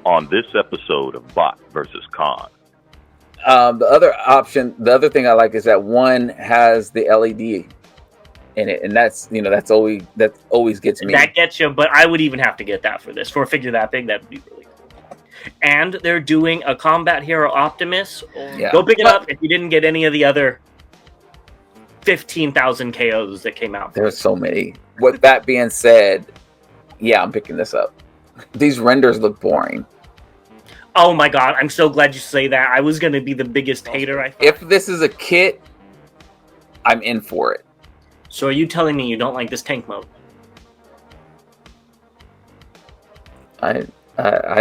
on this episode of Bot versus Con. The other thing I like is that one has the LED in it, and that's always gets me. That gets you, but I would even have to get that for this. For a figure that big, that'd be really cool. And they're doing a Combat Hero Optimus. Yeah. Go pick it up if you didn't get any of the other 15,000 KOs that came out. There's so many. With that being said, yeah, I'm picking this up. These renders look boring. Oh my god, I'm so glad you say that. I was going to be the biggest hater, I thought. If this is a kit, I'm in for it. So are you telling me you don't like this tank mode? I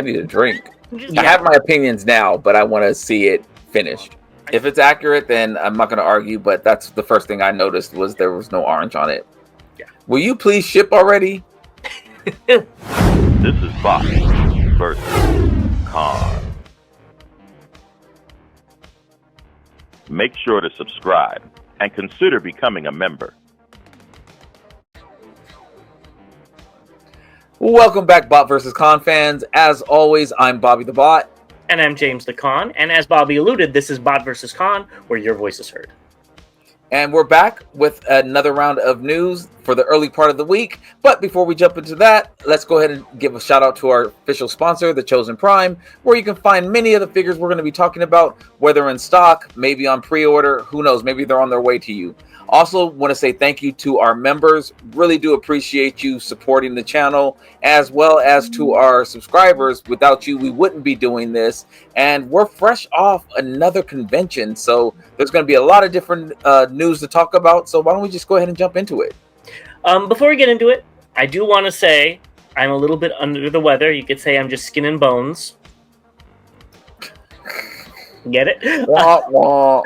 need a drink. Yeah. I have my opinions now, but I want to see it finished. If it's accurate, then I'm not going to argue, but that's the first thing I noticed was there was no orange on it. Yeah. Will you please ship already? This is Bot versus Con. Make sure to subscribe and consider becoming a member. Welcome back, Bot versus Con fans. As always, I'm Bobby the Bot. And I'm James the Con. And as Bobby alluded, this is Bot versus Con, where your voice is heard. And we're back with another round of news for the early part of the week. But before we jump into that, let's go ahead and give a shout out to our official sponsor, The Chosen Prime, where you can find many of the figures we're going to be talking about, whether in stock, maybe on pre-order, who knows, maybe they're on their way to you. Also, want to say thank you to our members. Really do appreciate you supporting the channel, as well as to our subscribers. Without you, we wouldn't be doing this. And we're fresh off another convention, so there's going to be a lot of different news to talk about. So why don't we just go ahead and jump into it? Before we get into it, I do want to say I'm a little bit under the weather. You could say I'm just skin and bones. Get it? Wah, wah.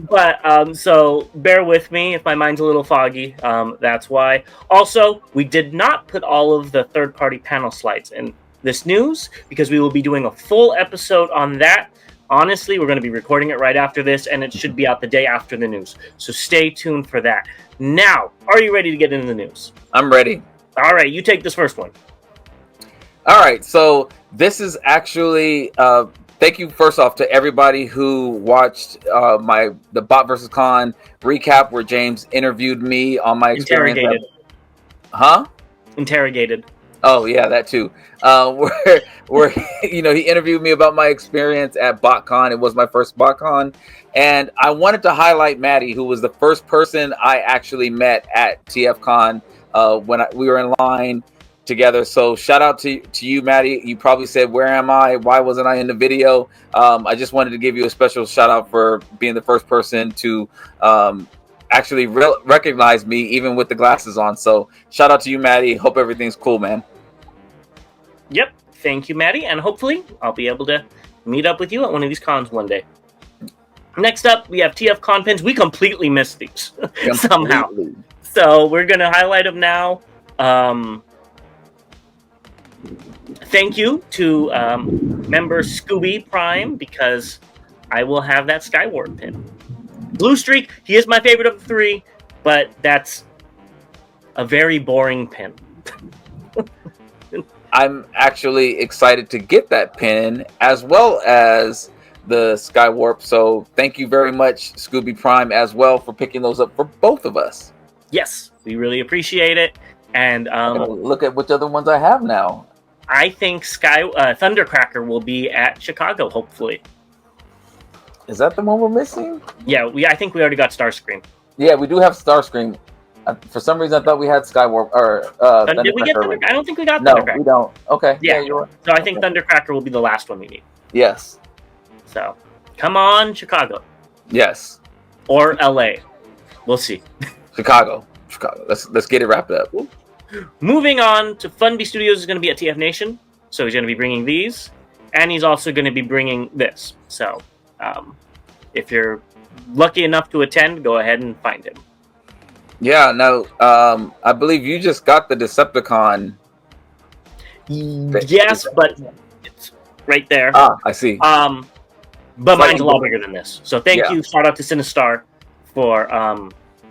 But so bear with me if my mind's a little foggy. That's why. Also, we did not put all of the third-party panel slides in this news because we will be doing a full episode on that. Honestly, we're going to be recording it right after this, and it should be out the day after the news. So stay tuned for that. Now, are you ready to get into the news? I'm ready. All right, you take this first one. All right, so this is actually... thank you, first off, to everybody who watched the Bot vs. Con recap where James interviewed me on my experience. Interrogated. Huh? Interrogated. Oh, yeah, that too. Where he interviewed me about my experience at BotCon. It was my first BotCon. And I wanted to highlight Maddie, who was the first person I actually met at TFcon when we were in line together. So shout out to you, Maddie. You probably said, where am I? Why wasn't I in the video? I just wanted to give you a special shout out for being the first person to actually recognize me, even with the glasses on. So shout out to you, Maddie. Hope everything's cool, man. Yep. Thank you, Maddie. And hopefully I'll be able to meet up with you at one of these cons one day. Next up, we have TFcon pins. We completely missed these somehow. So we're going to highlight them now. Thank you to member Scooby Prime, because I will have that Skywarp pin. Blue Streak, he is my favorite of the three, but that's a very boring pin. I'm actually excited to get that pin, as well as the Skywarp. So thank you very much, Scooby Prime, as well, for picking those up for both of us. Yes, we really appreciate it. And look at which other ones I have now. I think Thundercracker will be at Chicago, hopefully. Is that the one we're missing? Yeah, I think we already got Starscream. Yeah, we do have Starscream. For some reason, I thought we had Skywarp or did we get Thundercracker? I don't think we got No, Thundercracker. we don't. Okay. Yeah, you're right. So I think Thundercracker will be the last one we need. Yes. So, come on, Chicago. Yes. Or LA. We'll see. Chicago. Let's get it wrapped up. Moving on to Funby Studios is going to be at TF Nation. So he's going to be bringing these. And he's also going to be bringing this. So, if you're lucky enough to attend, go ahead and find him. Yeah, no, I believe you just got the Decepticon. Yes, but it's right there. Ah, I see. But mine's a lot bigger than this. So thank you. Shout out to Sinistar for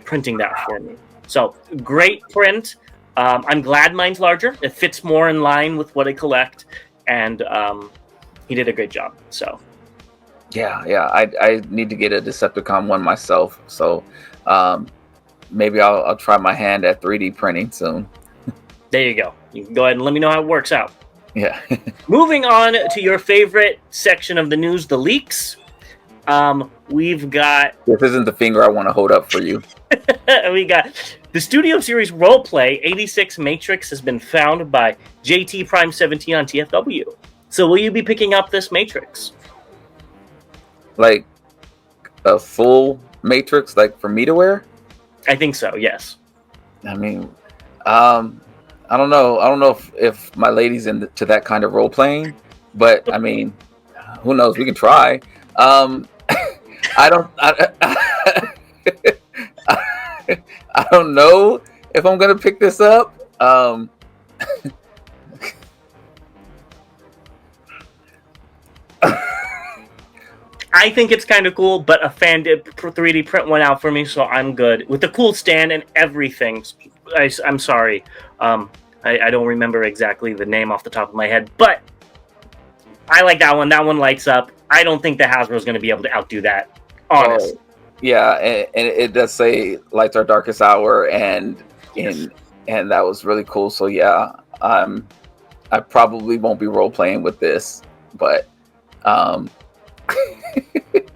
printing that for me. So great print. I'm glad mine's larger. It fits more in line with what I collect. and he did a great job. So Yeah. I need to get a Decepticon one myself. So maybe I'll try my hand at 3D printing soon. there you go. You can go ahead and let me know how it works out. Yeah. Moving on to your favorite section of the news, the leaks. We've got... This isn't the finger I want to hold up for you. we got the Studio Series Roleplay 86 Matrix has been found by JT Prime 17 on TFW. So will you be picking up this Matrix? Like a full Matrix, like for me to wear? I think so, yes. I mean, I don't know. I don't know if my lady's into that kind of role playing, but I mean, who knows? We can try. I don't know if I'm gonna pick this up. I think it's kind of cool, but a fan did 3D print one out for me, so I'm good. With the cool stand and everything. I'm sorry. I don't remember exactly the name off the top of my head, but I like that one. That one lights up. I don't think the Hasbro is going to be able to outdo that, honestly. Yeah, and it does say lights our darkest hour, and that was really cool. So yeah, I probably won't be role playing with this, but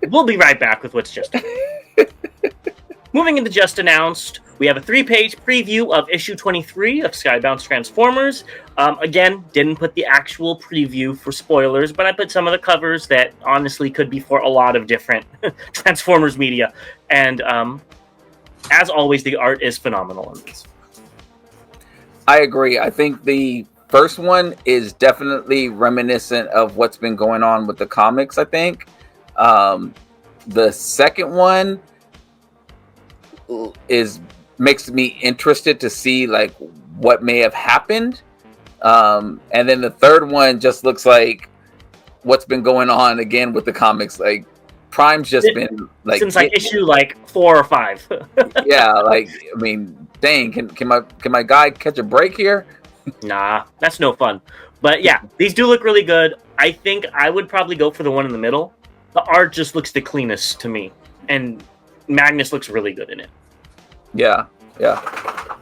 we'll be right back with what's just moving into just announced. We have a 3-page preview of issue 23 of Skybound's Transformers. Again, didn't put the actual preview for spoilers, but I put some of the covers that honestly could be for a lot of different Transformers media. And as always, the art is phenomenal in this. I agree. I think the first one is definitely reminiscent of what's been going on with the comics, I think. The second one makes me interested to see like what may have happened, and then the third one just looks like what's been going on again with the comics. Like Prime's just been like since like issue like 4 or 5. Yeah, like I mean, dang, can my guy catch a break here? Nah, that's no fun. But yeah, these do look really good. I think I would probably go for the one in the middle. The art just looks the cleanest to me, and Magnus looks really good in it. Yeah.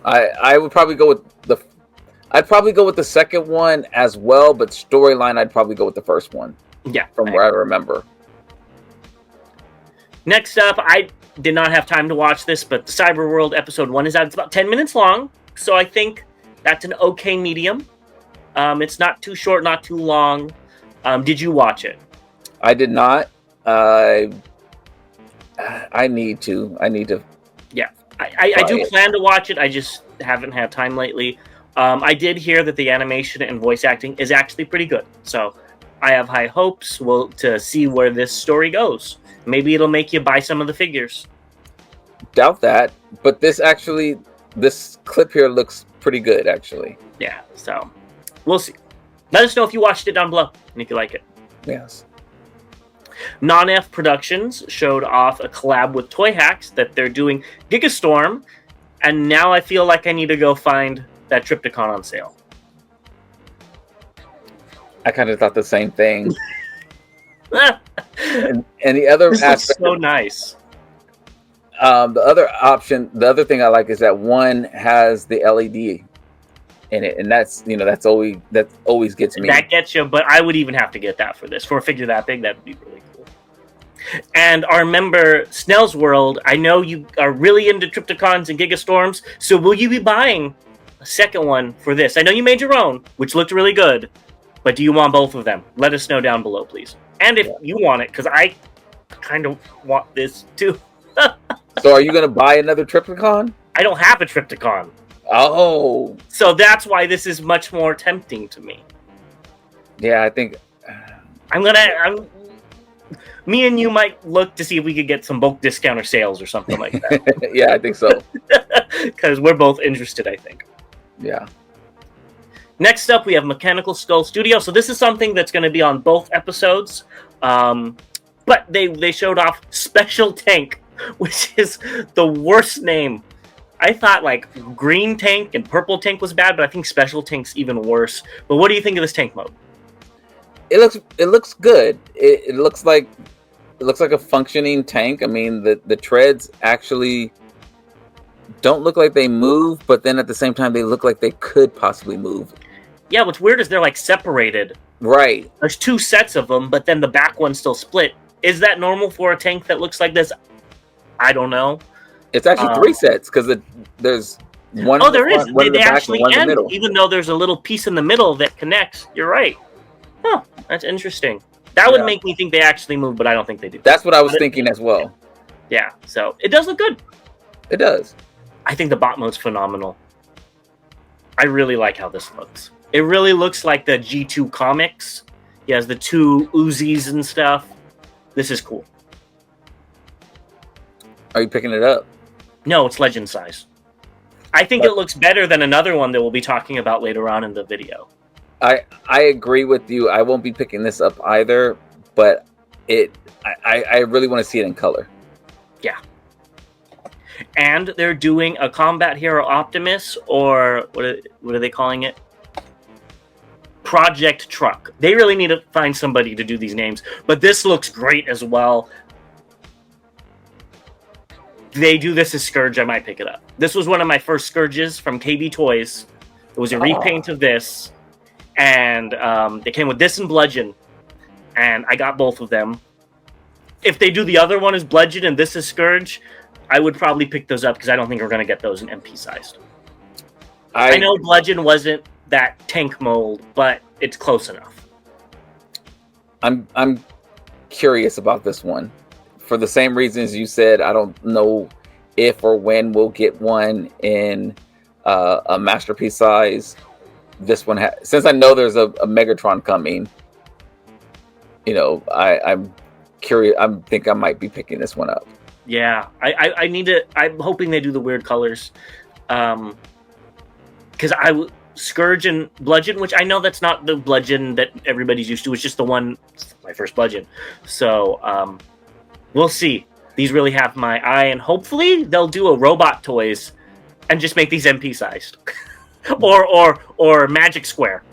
I would probably go with the second one as well, but storyline I'd probably go with the first one. Yeah, from where I remember. Next up, I did not have time to watch this, but the Cyber World episode 1 is out. It's about 10 minutes long, so I think that's an okay medium. It's not too short, not too long. Did you watch it? I did not. I need to. Yeah, I do plan to watch it. I just haven't had time lately. I did hear that the animation and voice acting is actually pretty good. So I have high hopes to see where this story goes. Maybe it'll make you buy some of the figures. Doubt that, but this clip here looks pretty good, actually. Yeah, so we'll see. Let us know if you watched it down below and if you like it. Yes. Non-F Productions showed off a collab with Toy Hacks that they're doing Gigastorm, and now I feel like I need to go find that Triptychon on sale. I kind of thought the same thing. and the other aspect, so nice. The other thing I like is that one has the LED in it, and that always gets me. That gets you, but I would even have to get that for this. For a figure that big, that would be really cool. And our member Snell's World, I know you are really into Triptychons and Gigastorms, so will you be buying a second one for this? I know you made your own, which looked really good, but do you want both of them? Let us know down below, please. And if you want it, because I kind of want this too. So are you going to buy another Triptychon? I don't have a Triptychon. Oh. So that's why this is much more tempting to me. Yeah, I think... Me and you might look to see if we could get some bulk discount or sales or something like that. Yeah, I think so. Because we're both interested, I think. Yeah. Next up, we have Mechanical Skull Studio. So this is something that's going to be on both episodes. But they showed off Special Tank, which is the worst name. I thought like Green Tank and Purple Tank was bad, but I think Special Tank's even worse. But what do you think of this tank mode? it looks good. It looks like a functioning tank. I mean, the treads actually don't look like they move, but then at the same time they look like they could possibly move. Yeah, what's weird is they're like separated. Right. There's two sets of them, but then the back one's still split. Is that normal for a tank that looks like this? I don't know. It's actually three sets because there's one. Oh, there is. One They actually end, the even though there's a little piece in the middle that connects. You're right. Huh, that's interesting. That would make me think they actually move, but I don't think they do. That's what I was thinking as well. Yeah, so it does look good. It does. I think the bot mode's phenomenal. I really like how this looks. It really looks like the G2 comics. He has the two Uzis and stuff. This is cool. Are you picking it up? No, it's legend size. I think it looks better than another one that we'll be talking about later on in the video. I agree with you. I won't be picking this up either, but I really want to see it in color. Yeah. And they're doing a Combat Hero Optimus, or what are they calling it? Project Truck. They really need to find somebody to do these names, but this looks great as well. They do this as Scourge, I might pick it up. This was one of my first Scourges from KB Toys. It was a repaint of this, and they came with this and Bludgeon, and I got both of them. If they do the other one as Bludgeon and this is Scourge, I would probably pick those up because I don't think we're going to get those in MP sized. I know Bludgeon wasn't that tank mold, but it's close enough. I'm curious about this one. For the same reasons you said, I don't know if or when we'll get one in a masterpiece size. This one, since I know there's a Megatron coming, I'm curious. I think I might be picking this one up. Yeah, I need to. I'm hoping they do the weird colors, because Scourge and Bludgeon, which I know that's not the Bludgeon that everybody's used to. It's just the one, my first Bludgeon. So we'll see. These really have my eye, and hopefully they'll do a Robot Toys and just make these MP sized, or Magic Square,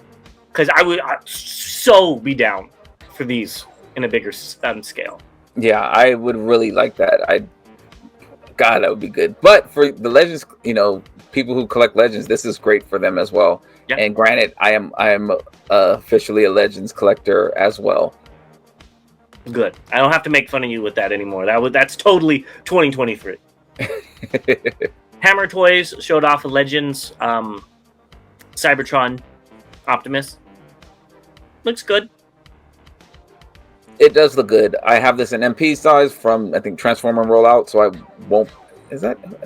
because I would so be down for these in a bigger scale. Yeah, I would really like that. God, that would be good. But for the Legends, people who collect Legends, this is great for them as well. Yep. And granted, I am officially a Legends collector as well. Good. I don't have to make fun of you with that anymore. That's totally 2023. Hammer Toys showed off a Legends Cybertron Optimus. Looks good. It does look good. I have this in MP size from, I think, Transformer Rollout, so I won't... I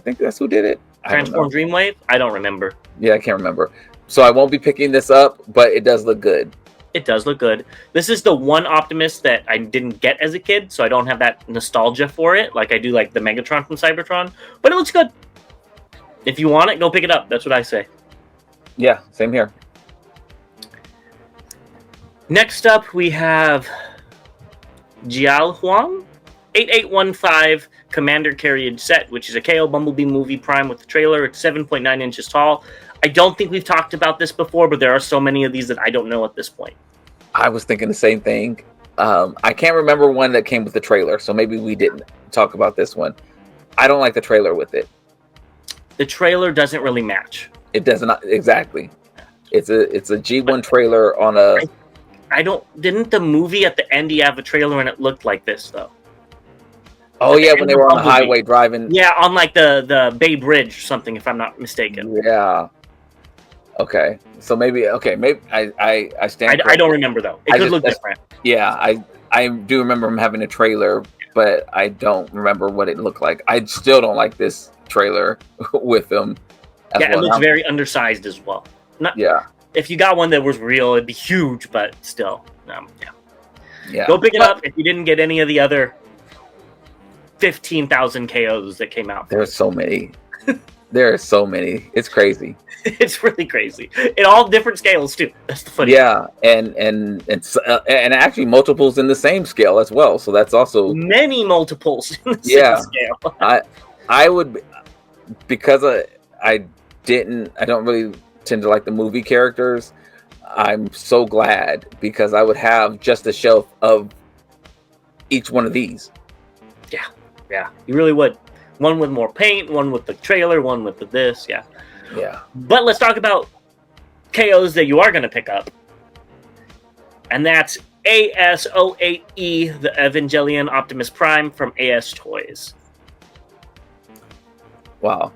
think that's who did it? Transform Dreamwave? I don't remember. Yeah, I can't remember. So I won't be picking this up, but it does look good. It does look good. This is the one Optimus that I didn't get as a kid, so I don't have that nostalgia for it, like I do like the Megatron from Cybertron, but it looks good. If you want it, go pick it up. That's what I say. Yeah, same here. Next up, we have Jial Huang 8815 Commander Carriage Set, which is a KO Bumblebee movie prime with the trailer. It's 7.9 inches tall. I don't think we've talked about this before, but there are so many of these that I don't know at this point. I was thinking the same thing. I can't remember one that came with the trailer, so maybe we didn't talk about this one. I don't like the trailer with it. The trailer doesn't really match. It does not exactly. It's a G1 trailer on a. I don't. Didn't the movie at the end you have a trailer and it looked like this though? Oh yeah, when they were on the highway driving. Yeah, on like the Bay Bridge or something, if I'm not mistaken. Yeah. Okay, so maybe I stand. I don't remember though. It could look different. Yeah, I do remember him having a trailer, but I don't remember what it looked like. I still don't like this trailer with him. Yeah, it looks very undersized as well. Yeah. If you got one that was real, it'd be huge, but still, yeah. Yeah. Go pick it up if you didn't get any of the other 15,000 KOs that came out. There's so many. There are so many. It's crazy. It's really crazy. In all different scales too. That's the funny. Yeah, and actually multiples in the same scale as well. So that's also many multiples in the same scale. I would, because I don't really tend to like the movie characters. I'm so glad, because I would have just a shelf of each one of these. Yeah, you really would. One with more paint, one with the trailer, one with the this. Yeah. But let's talk about KOs that you are going to pick up. And that's AS08E, the Evangelion Optimus Prime from AS Toys. Wow.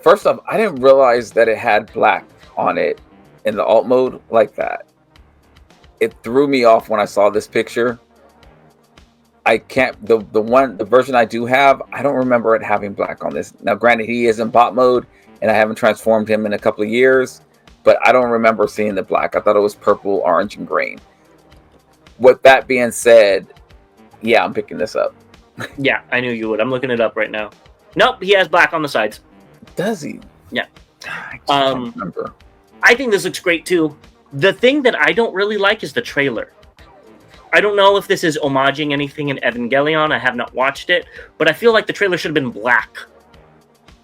First off, I didn't realize that it had black on it in the alt mode like that. It threw me off when I saw this picture. I can't, the version I do have, I don't remember it having black on this. Now, granted, he is in bot mode, and I haven't transformed him in a couple of years, but I don't remember seeing the black. I thought it was purple, orange, and green. With that being said, yeah, I'm picking this up. Yeah, I knew you would. I'm looking it up right now. Nope, he has black on the sides. Does he? Yeah. I can't remember. I think this looks great too. The thing that I don't really like is the trailer. I don't know if this is homaging anything in Evangelion. I have not watched it, but I feel like the trailer should have been black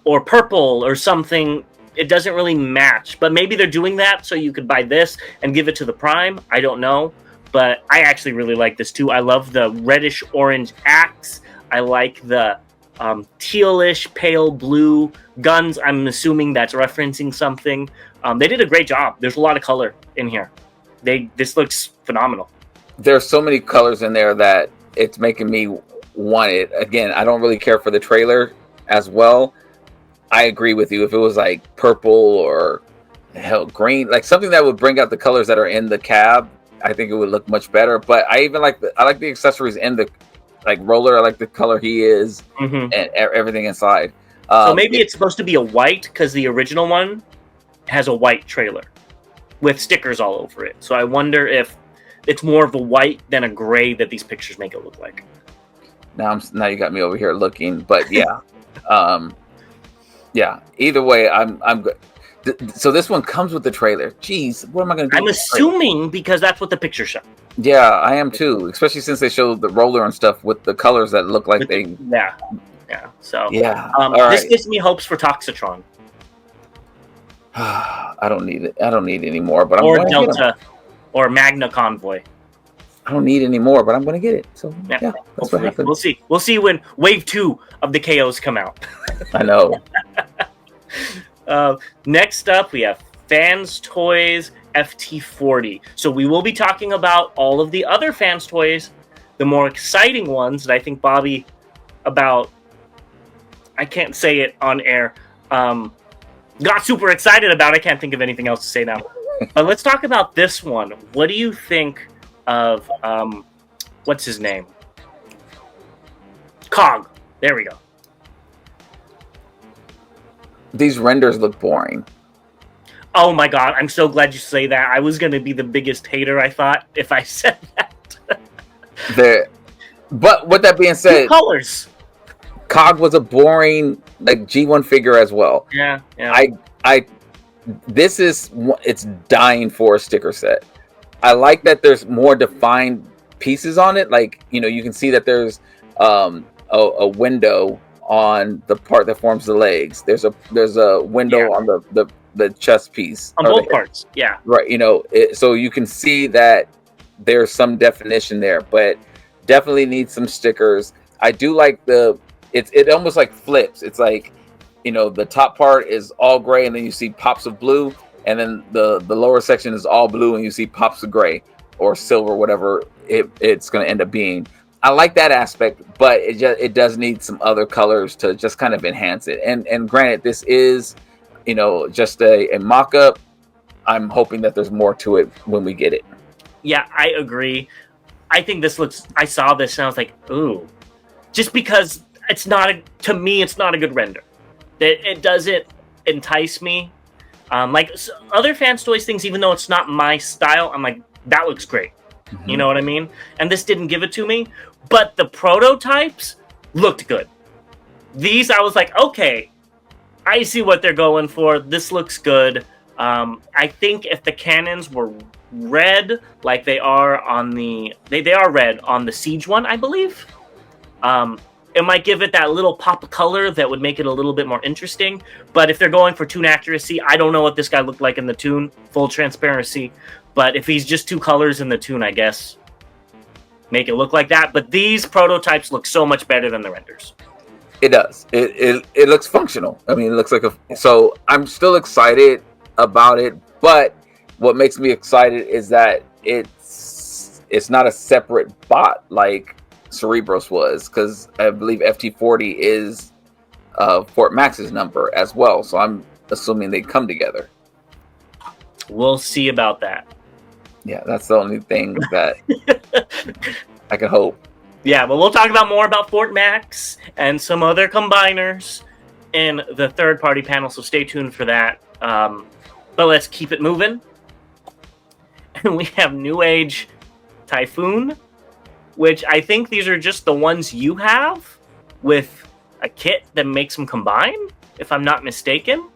or purple or something. It doesn't really match, but maybe they're doing that so you could buy this and give it to the Prime. I don't know, but I actually really like this too. I love the reddish orange axe. I like the tealish pale blue guns. I'm assuming that's referencing something. They did a great job. There's a lot of color in here. This looks phenomenal. There's so many colors in there that it's making me want it. Again, I don't really care for the trailer as well. I agree with you. If it was like purple or green, like something that would bring out the colors that are in the cab, I think it would look much better. But I even like I like the accessories in the like roller. I like the color he is and everything inside. So maybe it's supposed to be a white, because the original one has a white trailer with stickers all over it. So I wonder if it's more of a white than a gray that these pictures make it look like. Now you got me over here looking, but yeah, yeah. Either way, I'm good. So this one comes with the trailer. Jeez, what am I going to do? I'm assuming because that's what the picture show. Yeah, I am too. Especially since they showed the roller and stuff with the colors that look like they. Yeah. So yeah. This gives me hopes for Toxitron. I don't need it. I don't need any more. But or Delta, or Magna Convoy. I don't need any more, but I'm going to get it. So yeah, that's what happens. We'll see. We'll see when Wave 2 of the KOs come out. I know. Next up, we have FansToys FT40. So we will be talking about all of the other FansToys, the more exciting ones that I think Bobby I can't say it on air, got super excited about. I can't think of anything else to say now. But let's talk about this one. What do you think of, what's his name? Cog. There we go. These renders look boring. Oh my god, I'm so glad you say that. I was going to be the biggest hater, I thought, if I said that. But with that being said, colors. Cog was a boring like G1 figure as well. Yeah. It's dying for a sticker set. I like that there's more defined pieces on it. Like, you can see that there's a window on the part that forms the legs. There's a window on the chest piece. On both parts, yeah. Right, so you can see that there's some definition there, but definitely needs some stickers. I do like it almost like flips. It's like, the top part is all gray and then you see pops of blue, and then the lower section is all blue and you see pops of gray or silver, whatever it's going to end up being. I like that aspect, but it does need some other colors to just kind of enhance it. And granted, this is, just a mock-up. I'm hoping that there's more to it when we get it. Yeah, I agree. I think I saw this and I was like, ooh. Just because to me, it's not a good render. It doesn't entice me. Like other FansToys things, even though it's not my style, I'm like, that looks great. Mm-hmm. You know what I mean? And this didn't give it to me. But the prototypes looked good. These, I was like, okay, I see what they're going for. This looks good. I think if the cannons were red, like they are on they are red on the Siege one, I believe. It might give it that little pop of color that would make it a little bit more interesting. But if they're going for toon accuracy, I don't know what this guy looked like in the toon, full transparency. But if he's just 2 colors in the toon, I guess make it look like that. But these prototypes look so much better than the renders. It does. It looks functional. I mean, it looks like so I'm still excited about it, but what makes me excited is that it's not a separate bot like Cerebros was, because I believe FT40 is Fort Max's number as well. So I'm assuming they come together. We'll see about that. Yeah, that's the only thing that I can hope. Yeah, but we'll talk about more about Fort Max and some other combiners in the third-party panel, so stay tuned for that. But let's keep it moving. And we have Newage Typhoon, which I think these are just the ones you have with a kit that makes them combine, if I'm not mistaken.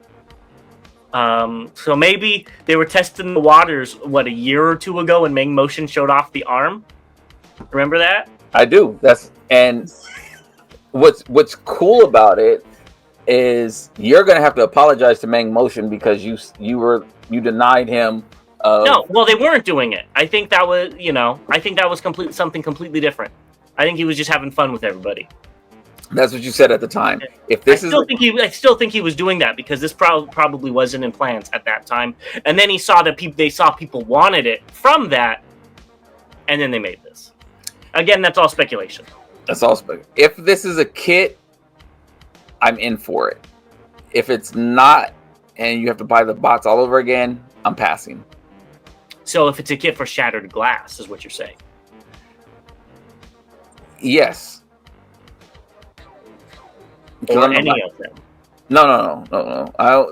So maybe they were testing the waters, a year or 2 ago when Mang Motion showed off the arm? Remember that? I do. And what's cool about it is you're gonna have to apologize to Mang Motion because you denied him. No, well, they weren't doing it. I think that was something completely different. I think he was just having fun with everybody. That's what you said at the time. I still think he was doing that because this probably wasn't in plans at that time. And then he saw that people wanted it from that, and then they made this. Again, that's all speculation. That's all speculation. If this is a kit, I'm in for it. If it's not, and you have to buy the bots all over again, I'm passing. So if it's a kit for Shattered Glass, is what you're saying? Yes. Or any of them? No.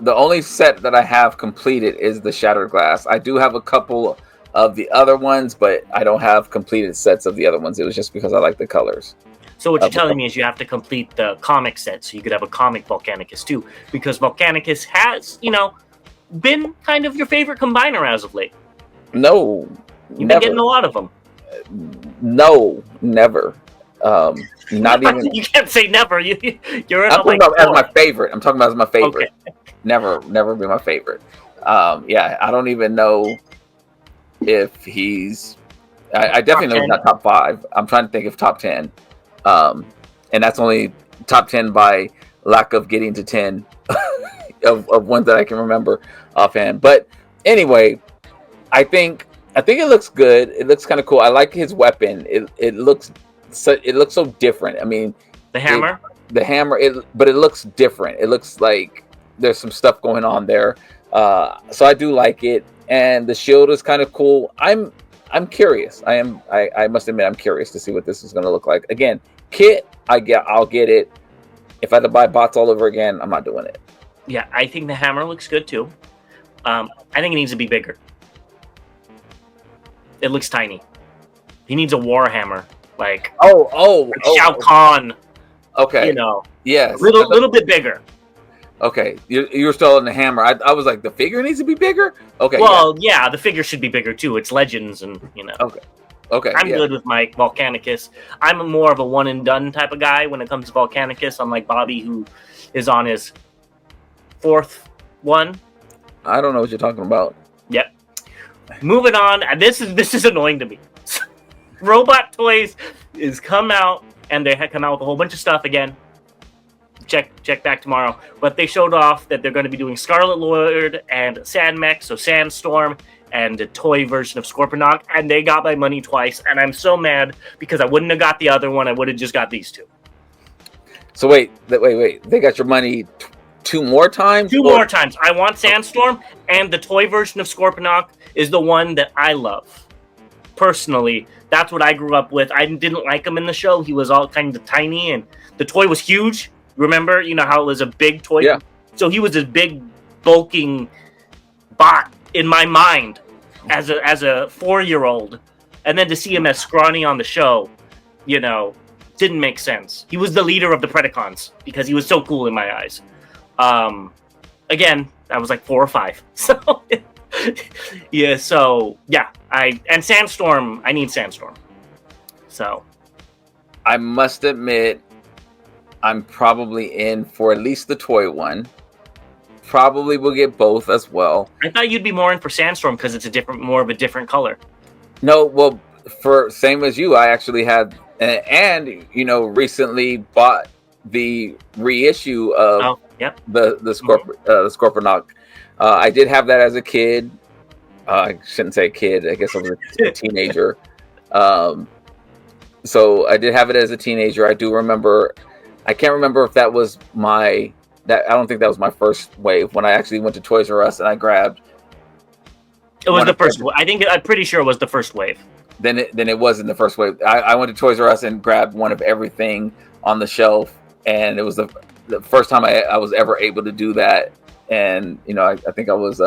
The only set that I have completed is the Shattered Glass. I do have a couple of the other ones, but I don't have completed sets of the other ones. It was just because I like the colors. So what you're telling me is you have to complete the comic set so you could have a comic Volcanicus too, because Volcanicus has, been kind of your favorite combiner as of late. No, you've been getting a lot of them. No, never. Not even. You can't say never. You're in I'm talking about as my favorite. I'm talking about as my favorite. Okay. Never be my favorite. Yeah, I don't even know if he's. I definitely know he's not top 5. I'm trying to think of top 10. And that's only top 10 by lack of getting to 10 of ones that I can remember offhand. But anyway, I think it looks good. It looks kind of cool. I like his weapon. It looks so different. I mean, the hammer. But it looks different. It looks like there's some stuff going on there. So I do like it, and the shield is kind of cool. I'm curious. I must admit I'm curious to see what this is going to look like. Again, kit, I'll get it. If I had to buy bots all over again, I'm not doing it. Yeah, I think the hammer looks good too. I think it needs to be bigger. It looks tiny. He needs a war hammer, like Shao Kahn. Okay. Yes. Little bit bigger. Okay, you're still in the hammer. I was like, the figure needs to be bigger. Okay. Well, yeah, the figure should be bigger too. It's Legends, and Okay. I'm good with my Volcanicus. I'm more of a one and done type of guy when it comes to Volcanicus. Unlike Bobby, who is on his 4th one. I don't know what you're talking about. Yep. Moving on, and this is annoying to me. Robot Toys is come out, and they had come out with a whole bunch of stuff again. Check back tomorrow. But they showed off that they're going to be doing Scarlet Lord and Sandmech, so Sandstorm, and a toy version of Scorponok, and they got my money twice, and I'm so mad because I wouldn't have got the other one. I would have just got these 2. So wait. They got your money 2 more times? 2 more times. I want Sandstorm, and the toy version of Scorponok is the one that I love. Personally, that's what I grew up with. I didn't like him in the show. He was all kind of tiny, and the toy was huge. Remember, how it was a big toy? Yeah. So he was this big, bulking bot in my mind as a 4-year-old. And then to see him as scrawny on the show, didn't make sense. He was the leader of the Predacons because he was so cool in my eyes. Again, I was like 4 or 5. So, yeah. And Sandstorm, I need Sandstorm. So. I must admit, I'm probably in for at least the toy one. Probably will get both as well. I thought you'd be more in for Sandstorm because it's more of a different color. No, well, for same as you, I actually had, and recently bought the reissue of the Scorponok. I did have that as a kid. I shouldn't say kid. I guess I was a teenager. So I did have it as a teenager. I do remember. I can't remember if that was I don't think that was my first wave when I actually went to Toys R Us and I grabbed. It was the first. I'm pretty sure it was the first wave. Then it wasn't the first wave. I went to Toys R Us and grabbed one of everything on the shelf, and it was the first time I was ever able to do that. And I think I was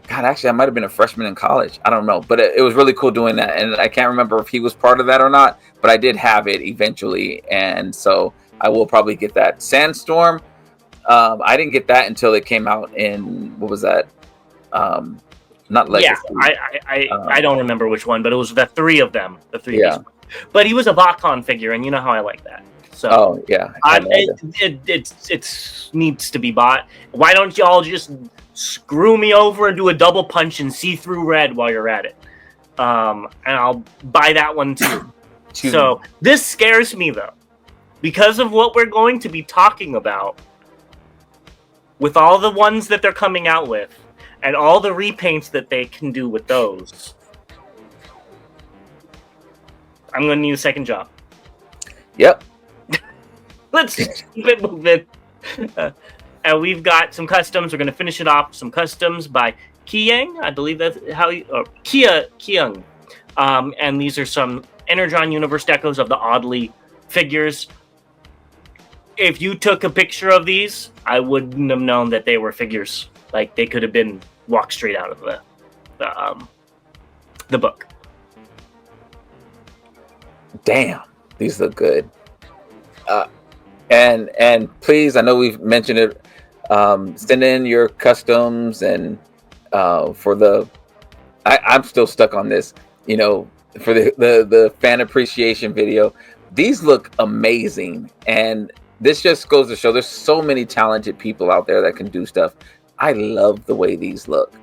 actually I might have been a freshman in college. I don't know, but it was really cool doing that. And I can't remember if he was part of that or not, but I did have it eventually, and so I will probably get that. Sandstorm, I didn't get that until it came out in, what was that? Not Legacy. Yeah, I don't remember which one, but it was the three of them. The three. Yeah. But he was a Botcon figure, and you know how I like that. So. Oh yeah. It needs to be bought. Why don't y'all just screw me over and do a double punch and see through red while you're at it? And I'll buy that one too. So this scares me though, because of what we're going to be talking about with all the ones that they're coming out with and all the repaints that they can do with those. I'm going to need a second job. Yep. Let's keep it moving. And we've got some customs. We're going to finish it off. Some customs by Kiyang. I believe that's how you... Or Kiyang. And these are some Energon Universe decos of the Oddly figures. If you took a picture of these, I wouldn't have known that they were figures. Like, they could have been walked straight out of the book. Damn, these look good. And please, I know we've mentioned it. Send in your customs and for the. I'm still stuck on this. For the fan appreciation video. These look amazing, and this just goes to show there's so many talented people out there that can do stuff. I love the way these look.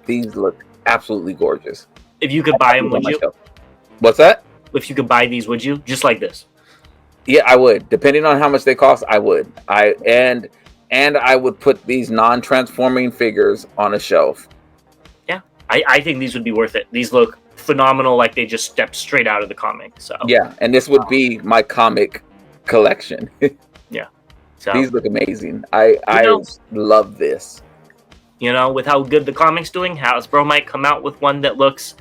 These look absolutely gorgeous. If you could buy them, would you? What's that? If you could buy these, would you? Just like this? Yeah, I would. Depending on how much they cost, I would. And I would put these non-transforming figures on a shelf. Yeah, I think these would be worth it. These look phenomenal, like they just stepped straight out of the comic. So yeah, and this would be my comic collection. Yeah, so these look amazing. I love this. With how good the comic's doing, Hasbro might come out with one that looks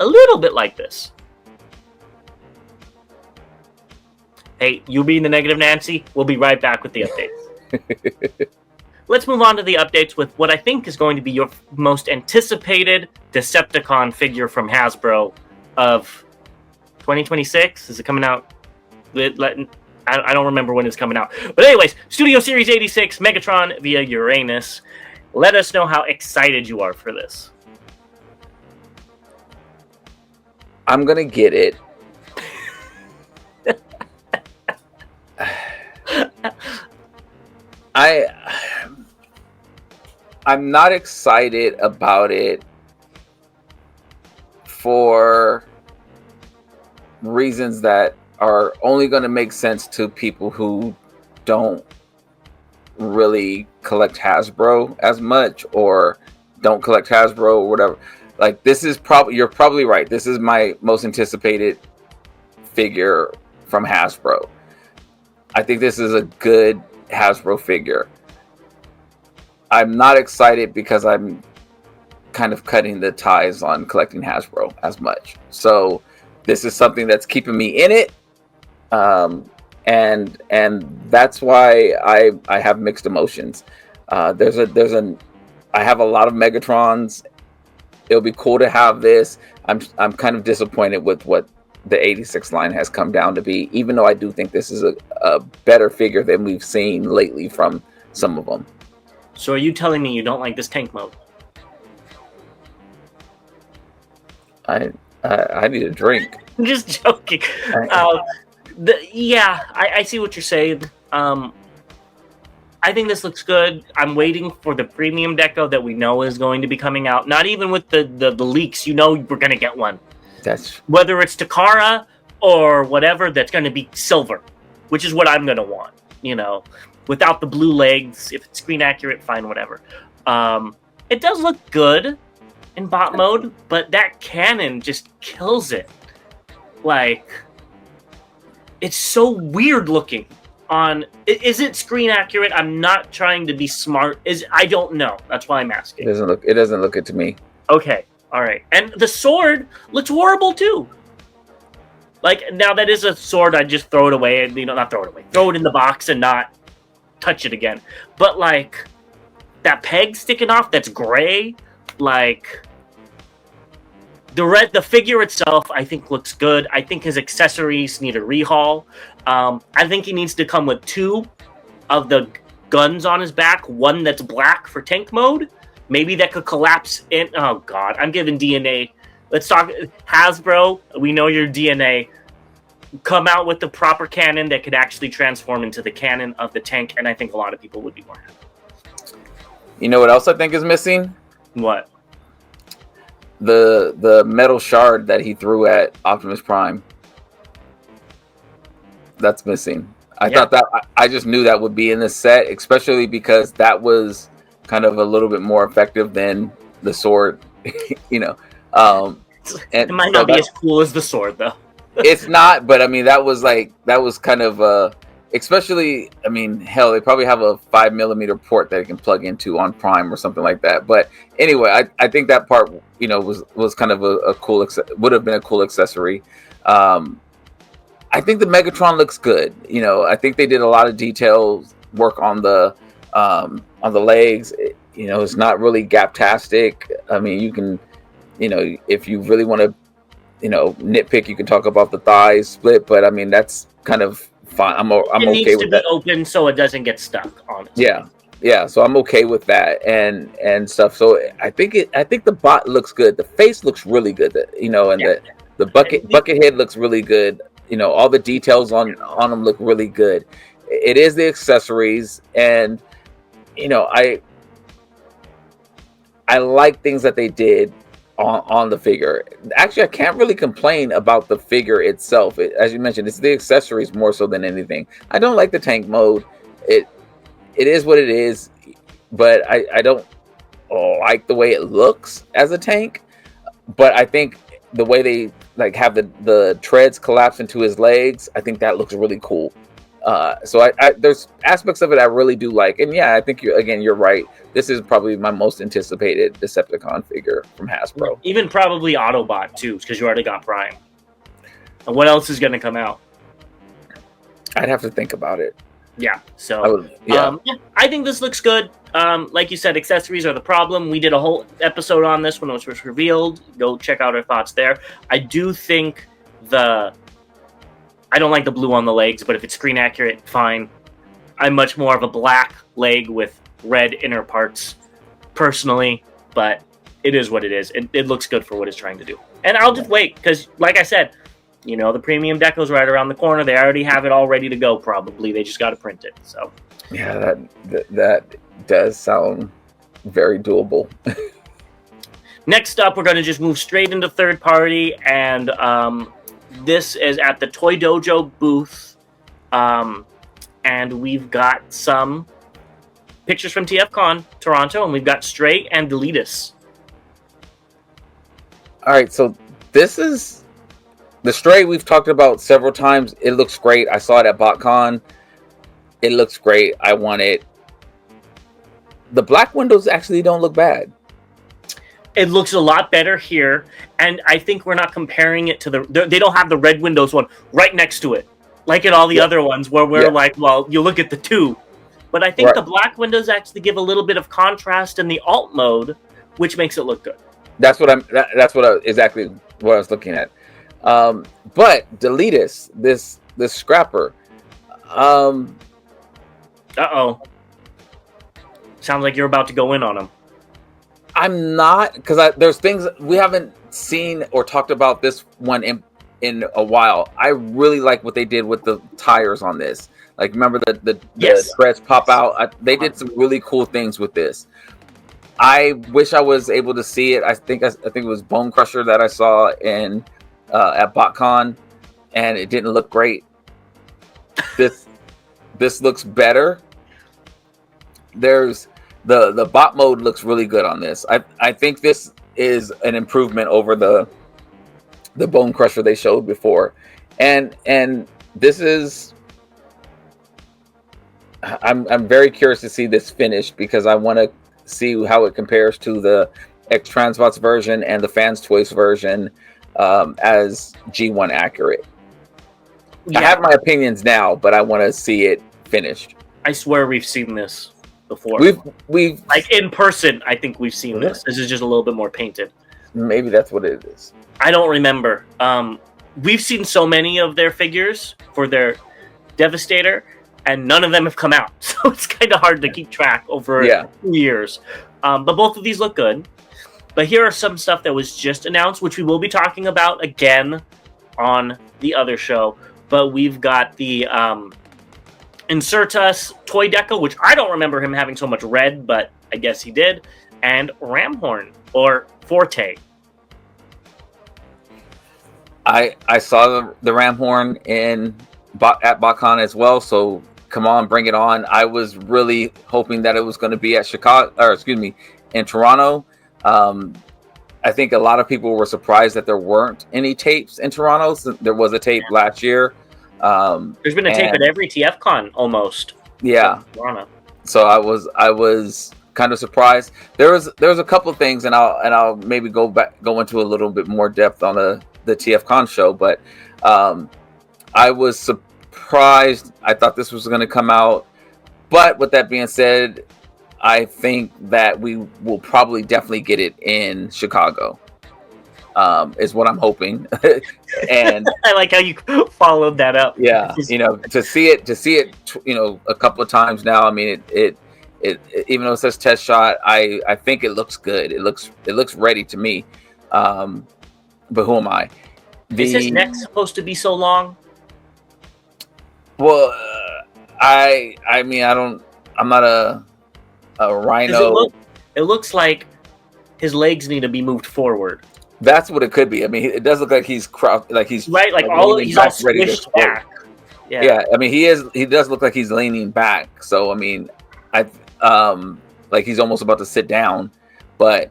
a little bit like this. Hey, you being the negative Nancy, we'll be right back with the updates. Let's move on to the updates with what I think is going to be your most anticipated Decepticon figure from Hasbro of 2026. Is it coming out? I don't remember when it's coming out. But anyways, Studio Series 86, Megatron via Uranus. Let us know how excited you are for this. I'm going to get it. I'm not excited about it for reasons that are only going to make sense to people who don't really collect Hasbro as much or don't collect Hasbro or whatever. Like, this is you're probably right. This is my most anticipated figure from Hasbro. I think this is a good Hasbro figure. I'm not excited because I'm kind of cutting the ties on collecting Hasbro as much. So this is something that's keeping me in it. And that's why I have mixed emotions. I have a lot of Megatrons. It'll be cool to have this. I'm kind of disappointed with what the 86 line has come down to be, even though I do think this is a better figure than we've seen lately from some of them. So are you telling me you don't like this tank mode? I need a drink. I'm just joking. I see what you're saying. I think this looks good. I'm waiting for the premium deco that we know is going to be coming out. Not even with the leaks, we're going to get one. That's whether it's Takara or whatever, that's going to be silver, which is what I'm going to want. Without the blue legs. If it's screen accurate, fine, whatever. It does look good in bot mode, but that cannon just kills it. Like, it's so weird looking. Is it screen accurate? I'm not trying to be smart. I don't know. That's why I'm asking. It doesn't look it to me. Okay, all right. And the sword looks horrible too. Like, now that is a sword, I'd just throw it away and not throw it away. Throw it in the box and not touch it again. But like that peg sticking off that's gray, like the figure itself, I think looks good. I think his accessories need a rehaul. I think he needs to come with 2 of the guns on his back. One that's black for tank mode. Maybe that could collapse in. Oh God, I'm giving DNA. Let's talk Hasbro. We know your DNA. Come out with the proper cannon that could actually transform into the cannon of the tank, and I think a lot of people would be more happy. You know what else I think is missing? What? The metal shard that he threw at Optimus Prime. That's missing. I thought that I just knew that would be in the set, especially because that was kind of a little bit more effective than the sword. And it might not be as cool as the sword, though. It's not, but I mean that was kind of especially, I mean, hell, they probably have a 5mm port that it can plug into on Prime or something like that. But anyway, I think that part was kind of a cool, would have been a cool accessory. I think the Megatron looks good. I think they did a lot of detail work on the legs. It's not really gap-tastic. I mean, you can, if you really want to, nitpick, you can talk about the thighs split, but I mean, that's kind of fine. I'm okay with that. It needs to be open so it doesn't get stuck on it. Yeah. So I'm okay with that and stuff. So I think the bot looks good. The face looks really good. The bucket head looks really good. All the details on them look really good. It is the accessories, and I like things that they did on the figure. Actually, I can't really complain about the figure itself. As you mentioned, it's the accessories more so than anything. I don't like the tank mode. It is what it is, but I don't like the way it looks as a tank. But I think the way they have the treads collapse into his legs, I think that looks really cool. So there's aspects of it I really do like, and I think you're right. This is probably my most anticipated Decepticon figure from Hasbro. Even probably Autobot too, because you already got Prime. And what else is going to come out? I'd have to think about it. Yeah. So I think this looks good. Like you said, accessories are the problem. We did a whole episode on this when it was first revealed. Go check out our thoughts there. I do think I don't like the blue on the legs, but if it's screen accurate, fine. I'm much more of a black leg with red inner parts, personally, but it is what it is. It looks good for what it's trying to do. And I'll just wait, because like I said, the premium deco's right around the corner. They already have it all ready to go, probably. They just got to print it. So yeah, that does sound very doable. Next up, we're going to just move straight into third party, and this is at the Toy Dojo booth, and we've got some pictures from TFcon Toronto, and we've got Stray and Deletus. All right, so this is the Stray we've talked about several times. It looks great. I saw it at BotCon. It looks great. I want it. The black windows actually don't look bad. It looks a lot better here, and I think we're not comparing it to they don't have the red windows one right next to it, like in all the other ones where we're like, well, you look at the two. But I think the black windows actually give a little bit of contrast in the alt mode, which makes it look good. That's exactly what I was looking at. But Deletus, this scrapper. Uh-oh. Sounds like you're about to go in on him. I'm not, because there's things we haven't seen or talked about this one in a while. I really like what they did with the tires on this. Like, remember the Yes. treads pop out? They did some really cool things with this. I wish I was able to see it. I think it was Bone Crusher that I saw in at BotCon, and it didn't look great. This looks better. There's the bot mode looks really good on this. I think this is an improvement over the Bone Crusher they showed before, and this is. I'm very curious to see this finished because I want to see how it compares to the X Transbots version and the FansToys version as G1 accurate. Yeah. I have my opinions now, but I want to see it finished. I swear we've seen this before. We've like in person. I think we've seen this. This is just a little bit more painted. Maybe that's what it is. I don't remember. We've seen so many of their figures for their Devastator, and none of them have come out. So it's kind of hard to keep track over 2 years. But both of these look good. But here are some stuff that was just announced, which we will be talking about again on the other show. But we've got the Insert Us Toy Deco, which I don't remember him having so much red, but I guess he did. And Ramhorn, or Forte. I saw the Ramhorn at BotCon as well, so come on, bring it on. I was really hoping that it was going to be at in Toronto. I think a lot of people were surprised that there weren't any tapes in Toronto. So there was a tape last year. There's been a tape at every TFcon almost. Yeah. So I was kind of surprised. There was a couple of things, and I'll maybe go into a little bit more depth on the TFcon show, but I was surprised. I thought this was going to come out, but with that being said, I think that we will probably definitely get it in Chicago. Is what I'm hoping. And I like how you followed that up. Yeah, to see it, a couple of times now. I mean, it even though it says test shot, I think it looks good. It looks ready to me. But who am I? Is his neck supposed to be so long? Well, I mean, I'm not a rhino. It looks like his legs need to be moved forward. That's what it could be. I mean, it does look like he's right, like he's all squished back. Yeah. I mean, he does look like he's leaning back. So I mean, like he's almost about to sit down, but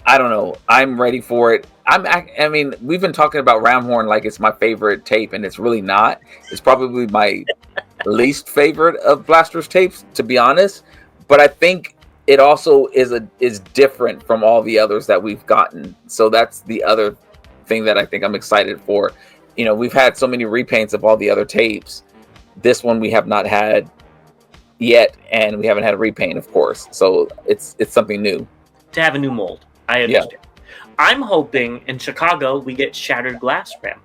I don't know. I'm ready for it. I mean, we've been talking about Ramhorn like it's my favorite tape, and it's really not. It's probably my least favorite of Blaster's tapes, to be honest. But I think it also is different from all the others that we've gotten. So that's the other thing that I think I'm excited for. We've had so many repaints of all the other tapes. This one we have not had yet, and we haven't had a repaint, of course. So it's something new. To have a new mold. I understand. Yeah. I'm hoping in Chicago we get Shattered Glass Ramhorn.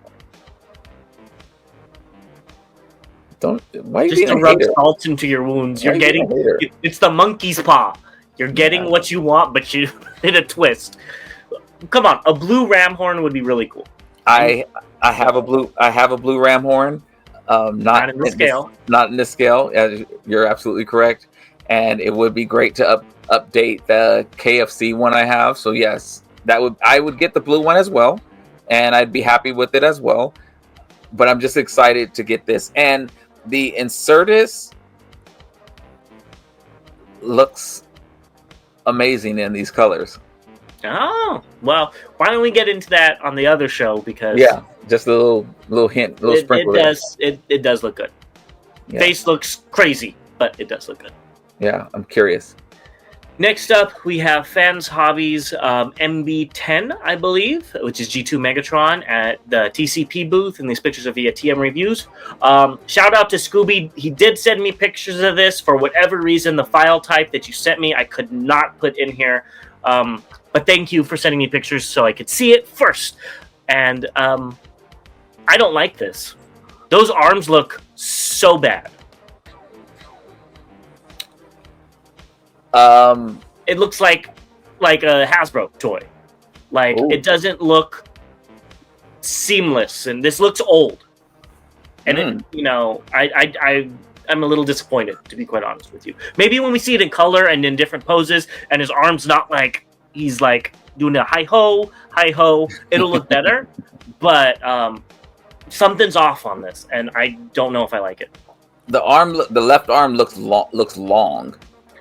Why just to rub salt into your wounds. You're getting it's the monkey's paw. You're getting what you want, but you hit a twist. Come on, a blue Ramhorn would be really cool. I have a blue Ramhorn. Not in this scale. You're absolutely correct. And it would be great to update the KFC one I have. So yes, I would get the blue one as well, and I'd be happy with it as well. But I'm just excited to get this. And the Insertus looks amazing in these colors. Oh, well, why don't we get into that on the other show? Because just a little hint, a little sprinkle. It does look good. Yeah. Face looks crazy, but it does look good. Yeah, I'm curious. Next up, we have Fans Hobbies MB10, I believe, which is G2 Megatron at the TCP booth, and these pictures are via TM Reviews. Shout out to Scooby. He did send me pictures of this. For whatever reason, the file type that you sent me, I could not put in here. But thank you for sending me pictures so I could see it first. And I don't like this. Those arms look so bad. It looks like a Hasbro toy. Like, It doesn't look seamless, and this looks old. And I'm a little disappointed, to be quite honest with you. Maybe when we see it in color and in different poses, and his arms not like he's like doing a hi ho, it'll look better. But something's off on this, and I don't know if I like it. The left arm looks long.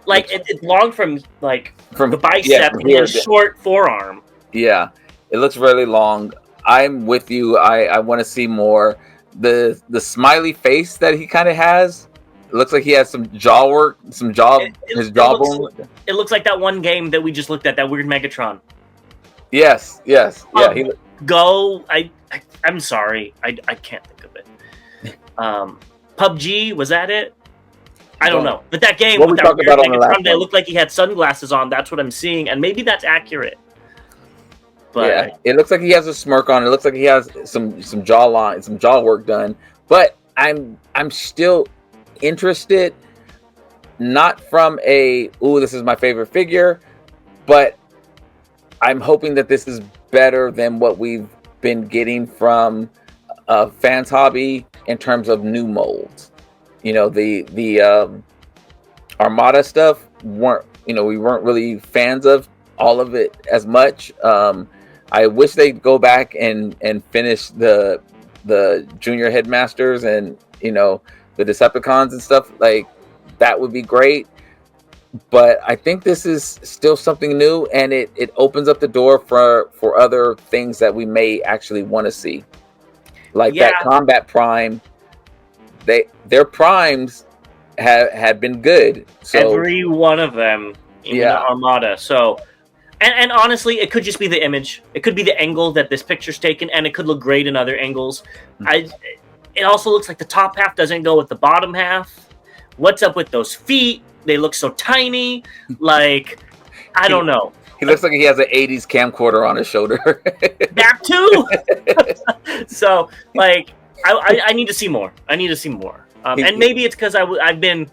Like it's long from the bicep and then short forearm. Yeah, it looks really long. I'm with you. I want to see more. The smiley face that he kind of has, it looks like he has some jaw work, his jawbone. It looks like that one game that we just looked at, that weird Megatron. Yes. Yeah. I'm sorry, I can't think of it. PUBG, was that it? I don't know. But that game with that weird Megatron that looked like he had sunglasses on, that's what I'm seeing, and maybe that's accurate. But yeah, it looks like he has a smirk on. It looks like he has some jawline, some jaw work done. But I'm still interested, not from this is my favorite figure, but I'm hoping that this is better than what we've been getting from Fans Hobby in terms of new molds. The Armada stuff we weren't really fans of all of it as much. I wish they'd go back and finish the Junior Headmasters and the Decepticons and stuff. Like, that would be great. But I think this is still something new, and it opens up the door for other things that we may actually want to see. Like that Combat Prime. Their primes have been good. So every one of them in the Armada. So and honestly, it could just be the image. It could be the angle that this picture's taken, and it could look great in other angles. It also looks like the top half doesn't go with the bottom half. What's up with those feet? They look so tiny. Like, I don't know. He looks like he has an 80s camcorder on his shoulder. That too. So, like, I need to see more. And maybe it's because I've been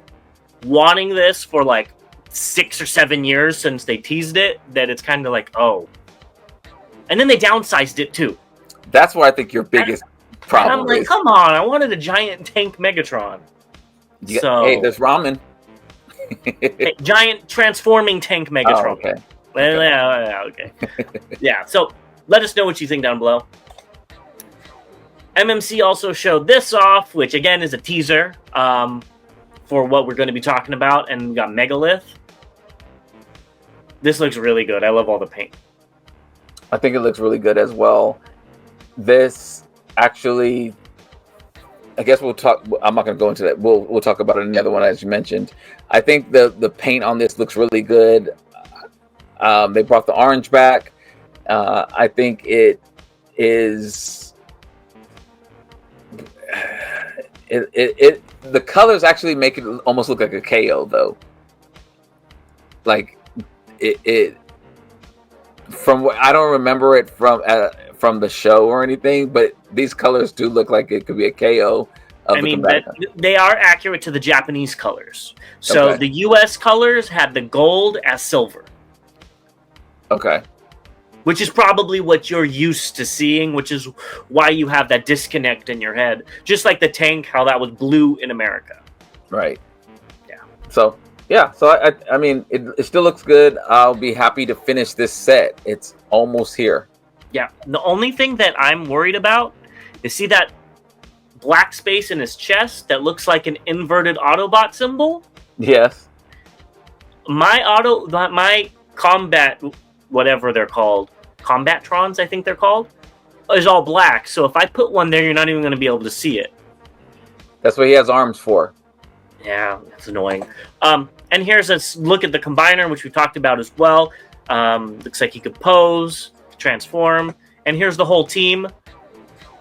wanting this for like 6 or 7 years since they teased it, that it's kind of like, oh. And then they downsized it too. That's what I think your biggest problem is. I'm like, come on, I wanted a giant tank Megatron. Hey, there's ramen. Giant transforming tank Megatron. Oh, okay. Okay. Yeah, so let us know what you think down below. MMC also showed this off, which again is a teaser for what we're going to be talking about, and we got Megalith. This looks really good. I love all the paint. I think it looks really good as well. This actually, I guess we'll talk. I'm not going to go into that. We'll talk about it in the other one, as you mentioned. I think the paint on this looks really good. They brought the orange back. I think it is. The colors actually make it almost look like a KO, though. Like it from what I don't remember it from the show or anything, but these colors do look like it could be a KO. They are accurate to the Japanese colors. So the US colors had the gold as silver. Okay. Which is probably what you're used to seeing, which is why you have that disconnect in your head. Just like the tank, how that was blue in America. Right. Yeah. So I mean, it still looks good. I'll be happy to finish this set. It's almost here. Yeah. The only thing that I'm worried about is, see that black space in his chest that looks like an inverted Autobot symbol? Yes. My combat, whatever they're called, Combatrons, I think they're called, is all black. So if I put one there, you're not even going to be able to see it. That's what he has arms for. Yeah, that's annoying. And here's a look at the Combiner, which we talked about as well. Looks like he could pose, transform. And here's the whole team.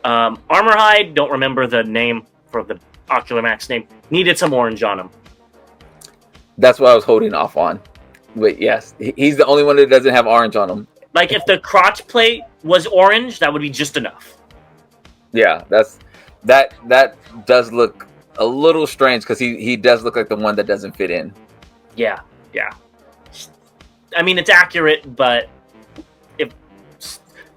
Armorhide, don't remember the name for the Ocular Max name, needed some orange on him. That's what I was holding off on. But yes, he's the only one that doesn't have orange on him. Like, if the crotch plate was orange, that would be just enough. Yeah, that does look a little strange, because he does look like the one that doesn't fit in. Yeah. I mean, it's accurate, but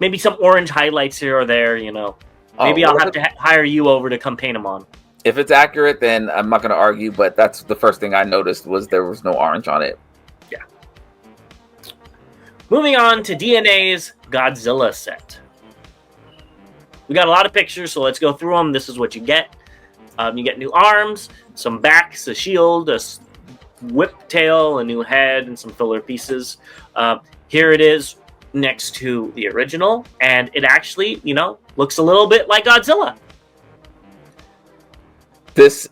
maybe some orange highlights here or there. You know, maybe I'll have to hire you over to come paint them on. If it's accurate, then I'm not going to argue. But that's the first thing I noticed was there was no orange on it. Yeah. Moving on to DNA's Godzilla set. We got a lot of pictures, so let's go through them. This is what you get. You get new arms, some backs, a shield, a whip tail, a new head, and some filler pieces. Here it is next to the original, and it actually, you know, looks a little bit like Godzilla. This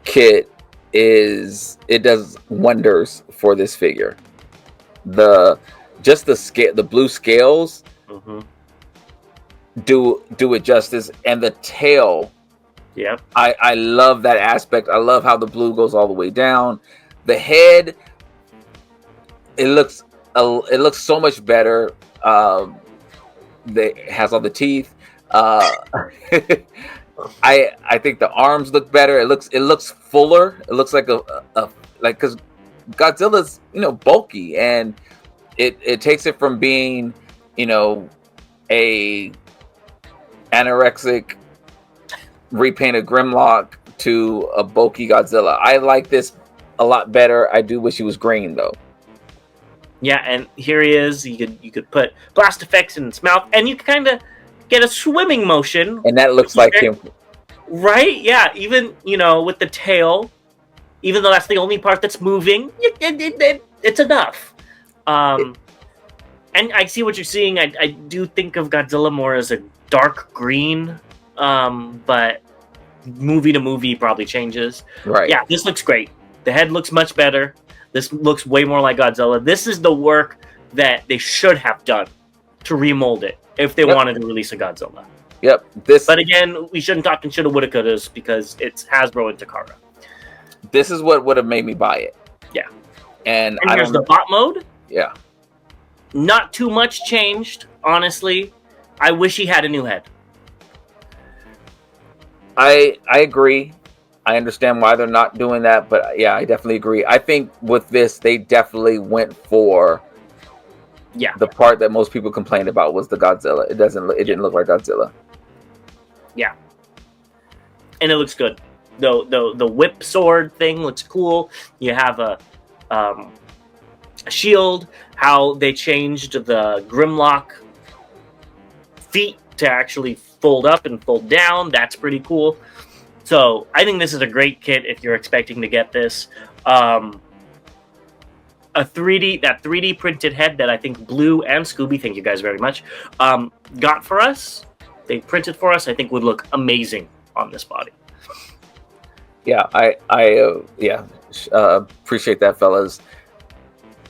kit it does wonders for this figure. The blue scales do it justice, and the tail. Yep. I love that aspect. I love how the blue goes all the way down. The head, it looks so much better. It has all the teeth. I think the arms look better. It looks fuller. It looks like because Godzilla's, you know, bulky, and it takes it from being, you know, a anorexic repainted Grimlock to a bulky Godzilla. I like this a lot better. I do wish he was green though. Yeah, and here he is. You could put blast effects in his mouth, and you can kind of get a swimming motion. And that looks like him. Right? Yeah, even, you know, with the tail, even though that's the only part that's moving, it's enough. And I see what you're seeing. I do think of Godzilla more as a dark green, but movie to movie probably changes. Right. Yeah, this looks great. The head looks much better. This looks way more like Godzilla. This is the work that they should have done to remold it if they wanted to release a Godzilla. Yep. But again, we shouldn't talk in shoulda, woulda, couldas because it's Hasbro and Takara. This is what would have made me buy it. Yeah. And here's the bot mode. Yeah. Not too much changed, honestly. I wish he had a new head. I agree. I understand why they're not doing that, but yeah, I definitely agree. I think with this, they definitely went for the part that most people complained about was the Godzilla. It didn't look like Godzilla. Yeah. And it looks good. The whip sword thing looks cool. You have a shield. How they changed the Grimlock feet to actually fold up and fold down. That's pretty cool. So I think this is a great kit if you're expecting to get this. A 3D printed head that I think Blue and Scooby, thank you guys very much, got for us. They printed for us. I think would look amazing on this body. Yeah, I appreciate that, fellas.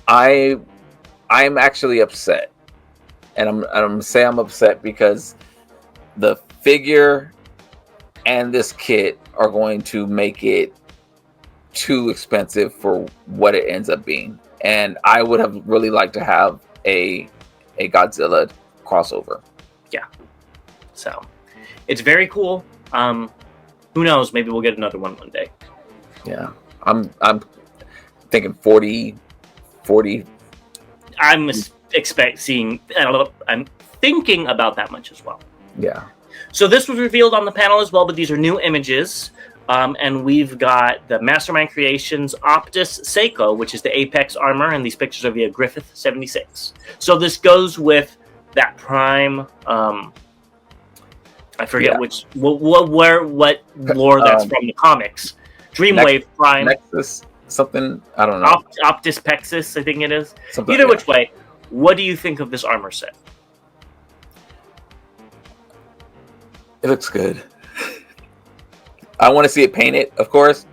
I'm actually upset, and I'm gonna say I'm upset because the figure and this kit are going to make it too expensive for what it ends up being. And I would have really liked to have a Godzilla crossover. Yeah. So it's very cool. Who knows? Maybe we'll get another one day. Yeah. I'm thinking 40. I'm thinking about that much as well. Yeah. So this was revealed on the panel as well, but these are new images. And we've got the Mastermind Creations Optimus Seiko, which is the Apex armor, and these pictures are via Griffith 76. So this goes with that Prime. I forget what lore that's from the comics. Dreamwave Prime. Nexus, something, I don't know. Optus Pexis, I think it is. Either which way, what do you think of this armor set? It looks good. I want to see it painted, of course,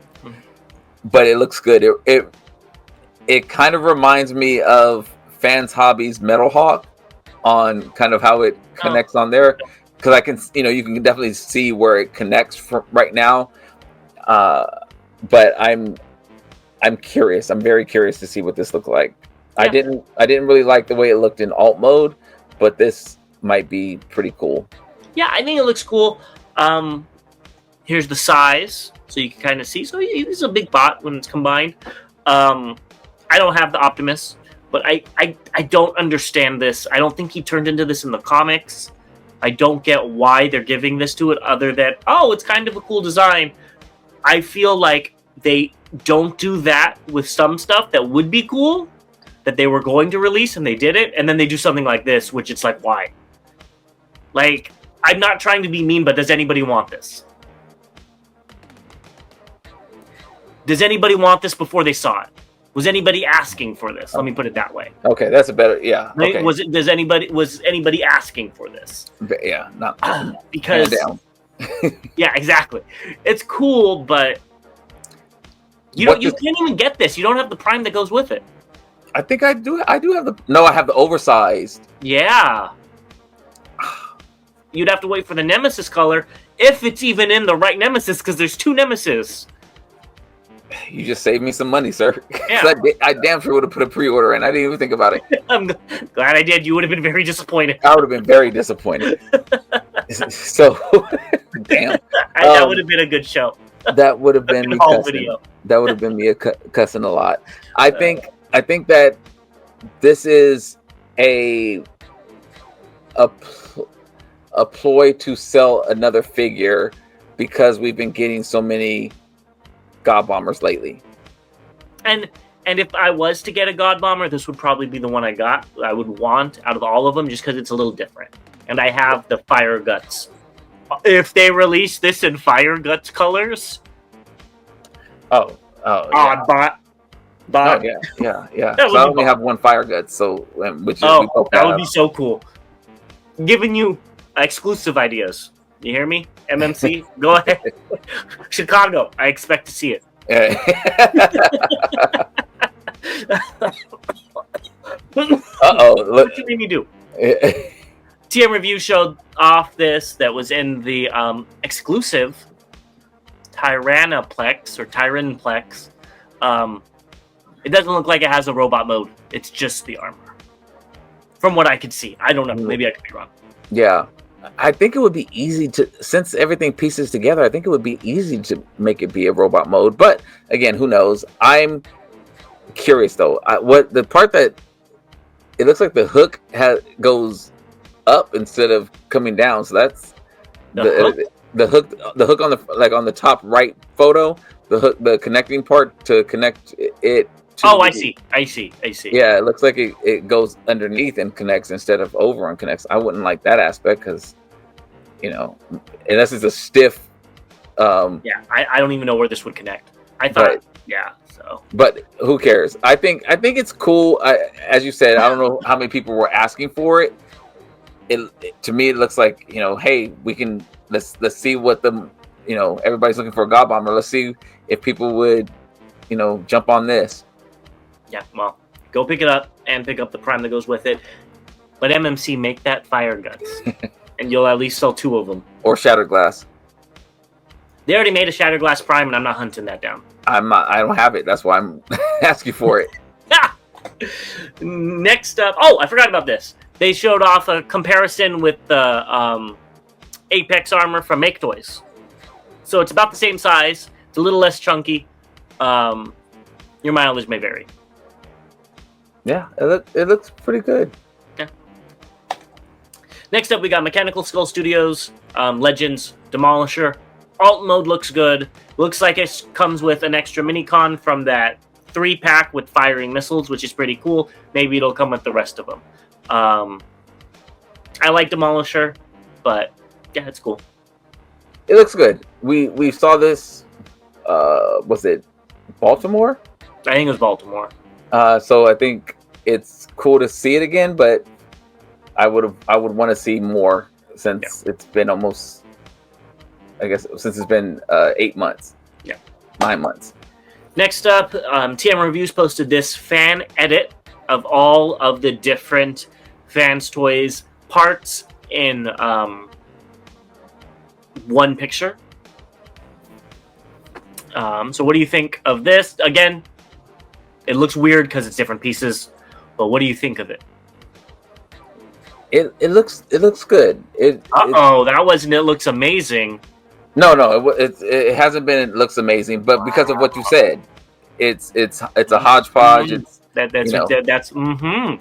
but it looks good. It kind of reminds me of Fans Hobby's Metal Hawk on kind of how it connects on there, because I can, you can definitely see where it connects from right now. But I'm curious. I'm very curious to see what this looks like. Yeah. I didn't really like the way it looked in alt mode, but this might be pretty cool. Yeah, I think it looks cool. Here's the size, so you can kind of see. So he's a big bot when it's combined. I don't have the Optimus, But I don't understand this. I don't think he turned into this in the comics. I don't get why they're giving this to it other than, oh, it's kind of a cool design. I feel like they don't do that with some stuff that would be cool, that they were going to release and they did it, and then they do something like this, which it's like, why? Like, I'm not trying to be mean, but does anybody want this? Does anybody want this before they saw it? Was anybody asking for this? Let me put it that way. Okay, that's a better, yeah. Okay. Was anybody asking for this? Yeah, not because down. Yeah, exactly. It's cool, but you can't even get this. You don't have the Prime that goes with it. I think I do have the, no, I have the oversized. Yeah. You'd have to wait for the Nemesis color, if it's even in the right Nemesis, because there's 2 Nemesis. You just saved me some money, sir. Yeah. I damn sure would have put a pre-order in. I didn't even think about it. I'm glad I did. You would have been very disappointed. I would have been very disappointed. So, damn. That would have been a good show. That would have been me cussing. That would have been me cussing a lot. I think that this is a ploy to sell another figure because we've been getting so many God Bombers lately. And if I was to get a God Bomber, this would probably be the one I would want out of all of them, just because it's a little different. And I have the Fire Guts. If they release this in Fire Guts colors, yeah. bot. Oh, yeah. So I only have one Fire Guts, so which is that would be so cool. Giving you exclusive ideas. You hear me? MMC, go ahead. Chicago, I expect to see it. What you made me do? TM Review showed off this that was in the exclusive Tyrannoplex or Tyranplex. It doesn't look like it has a robot mode. It's just the armor. From what I could see. I don't know. Maybe I could be wrong. Yeah. I think it would be easy to, since everything pieces together, I think it would be easy to make it be a robot mode. But again, who knows? I'm curious though. What the part that it looks like the hook goes up instead of coming down. So that's the hook on the top right photo. The connecting part to connect it. I see. Yeah, it looks like it goes underneath and connects instead of over and connects. I wouldn't like that aspect because, unless it's a stiff. I don't even know where this would connect. I thought, so. But who cares? I think it's cool. As you said, I don't know how many people were asking for it. To me, it looks like hey, we can let's see what the everybody's looking for a God Bomber. Let's see if people would jump on this. Yeah, well, go pick it up and pick up the Prime that goes with it. But MMC, make that Fire Guts. And you'll at least sell 2 of them. Or Shattered Glass. They already made a Shattered Glass Prime, and I'm not hunting that down. I'm not. I don't have it. That's why I'm asking for it. Next up... Oh, I forgot about this. They showed off a comparison with the Apex armor from Make Toys. So it's about the same size. It's a little less chunky. Your mileage may vary. Yeah, it looks pretty good. Yeah. Next up, we got Mechanical Skull Studios, Legends, Demolisher. Alt mode looks good. Looks like it comes with an extra Minicon from that 3-pack with firing missiles, which is pretty cool. Maybe it'll come with the rest of them. I like Demolisher, but yeah, it's cool. It looks good. We saw this. Was it Baltimore? I think it was Baltimore. So I think it's cool to see it again, but I would want to see more since it's been almost, I guess, since it's been 8 months. Yeah. 9 months. Next up, TM Reviews posted this fan edit of all of the different FansToys parts in one picture. So what do you think of this? Again, it looks weird because it's different pieces, but what do you think of it? It looks good. That wasn't. It looks amazing. No, it hasn't been. It looks amazing, but because of what you said, it's a hodgepodge. That's mm-hmm.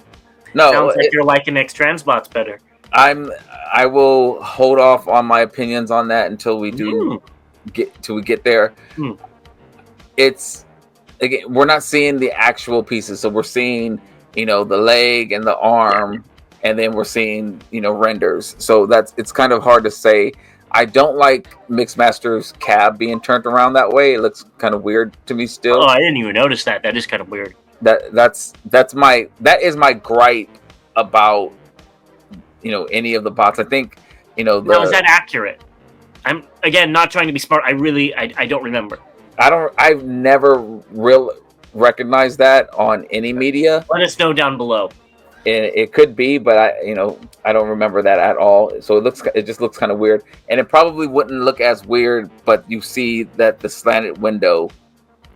No, sounds like you're liking X-Transbots better. I will hold off on my opinions on that until we get there. It's again, we're not seeing the actual pieces, so we're seeing the leg and the arm, and then we're seeing renders. So it's kind of hard to say. I don't like Mixmaster's cab being turned around that way. It looks kind of weird to me still. Oh, I didn't even notice that. That is kind of weird. That is my gripe about any of the bots. I think Now, is that accurate? I'm again not trying to be smart. I don't remember. I've never recognized that on any media. Let us know down below. It could be, but I don't remember that at all. So it just looks kind of weird, and it probably wouldn't look as weird. But you see that the slanted window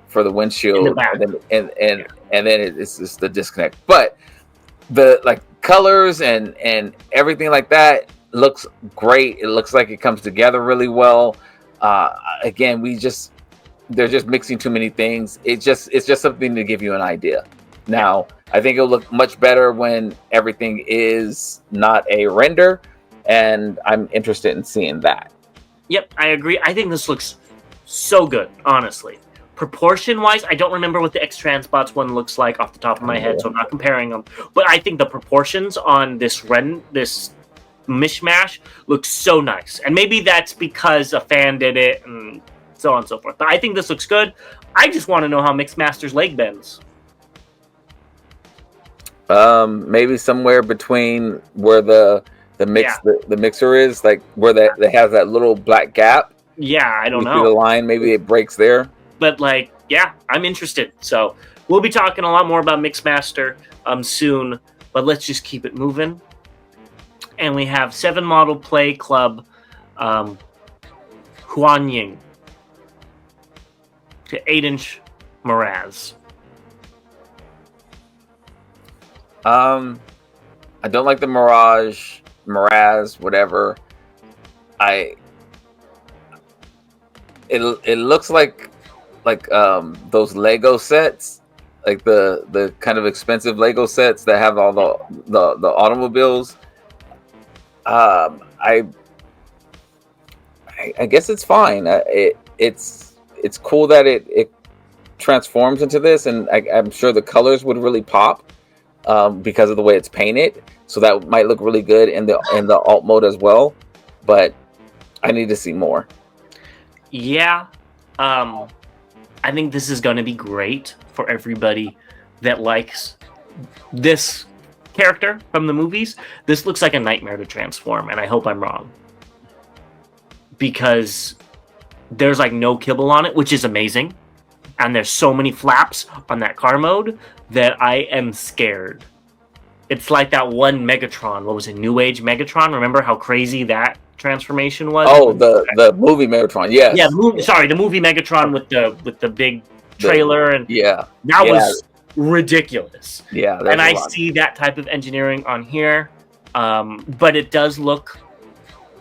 for the windshield, and then it's just the disconnect. But the colors and everything like that looks great. It looks like it comes together really well. Again, they're just mixing too many things. It's just something to give you an idea. Now, I think it'll look much better when everything is not a render, and I'm interested in seeing that. Yep, I agree. I think this looks so good, honestly. Proportion-wise, I don't remember what the X-Transbots one looks like off the top of my head, so I'm not comparing them. But I think the proportions on this mishmash look so nice. And maybe that's because a fan did it and so on and so forth. But I think this looks good. I just want to know how Mixmaster's leg bends. Maybe somewhere between where the mixer is, like where they have that little black gap. Yeah, I don't know. The line, maybe it breaks there. But I'm interested. So we'll be talking a lot more about Mixmaster soon. But let's just keep it moving. And we have 7 Model Play Club Huanying to 8-inch Miraz. I don't like the Miraz, whatever. It looks like those Lego sets, like the kind of expensive Lego sets that have all the automobiles. I guess it's fine. It's cool that it transforms into this, and I'm sure the colors would really pop. Because of the way it's painted, so that might look really good in the alt mode as well. But I need to see more. Yeah, I think this is going to be great for everybody that likes this character from the movies. This looks like a nightmare to transform, and I hope I'm wrong, because there's no kibble on it, which is amazing. And there's so many flaps on that car mode that I am scared. It's like that one Megatron. What was it? Newage Megatron? Remember how crazy that transformation was? Oh, the movie Megatron. Yes. Yeah. The movie Megatron with the big trailer and that was ridiculous. Yeah. And I see that type of engineering on here, but it does look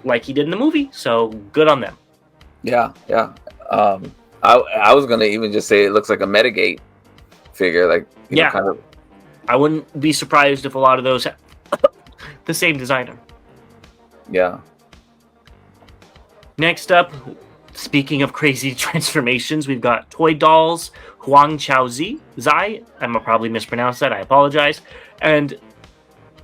like he did in the movie. So good on them. Yeah. Yeah. I was gonna even just say it looks like a Metagate figure, kind of. I wouldn't be surprised if a lot of those have the same designer. Yeah. Next up, speaking of crazy transformations, we've got Toy Dolls Huang Chaozi Zai. I'm gonna probably mispronounce that. I apologize. And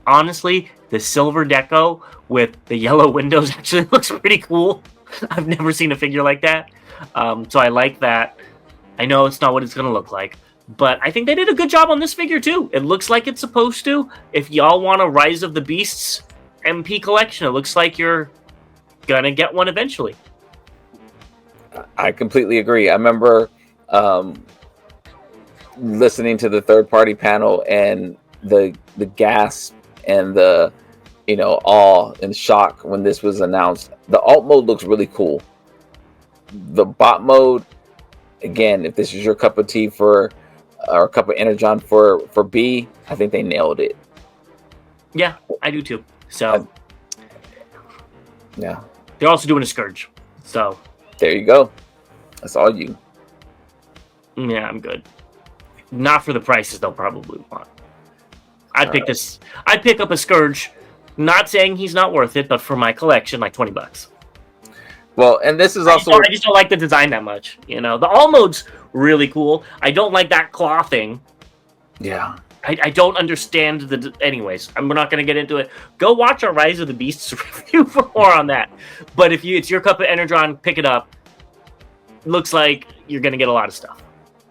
honestly, the silver deco with the yellow windows actually looks pretty cool. I've never seen a figure like that. So I like that. I know it's not what it's going to look like, but I think they did a good job on this figure too. It looks like it's supposed to. If y'all want a Rise of the Beasts MP collection, it looks like you're going to get one eventually. I completely agree. I remember listening to the third-party panel and the gasp and the awe and shock when this was announced. The alt mode looks really cool. The bot mode, again, if this is your cup of tea or a cup of energon for B, I think they nailed it. Yeah, I do too. So yeah, they're also doing a Scourge. So there you go. That's all you. Yeah, I'm good. Not for the prices they'll probably want. I'd pick up a Scourge. Not saying he's not worth it, but for my collection, like $20. Well, and this is also I just don't like the design that much. You know, the all mode's really cool. I don't like that claw thing. Yeah. I don't understand the. Anyways, we're not going to get into it. Go watch our Rise of the Beasts review for more on that. But if it's your cup of Energon, pick it up. Looks like you're going to get a lot of stuff.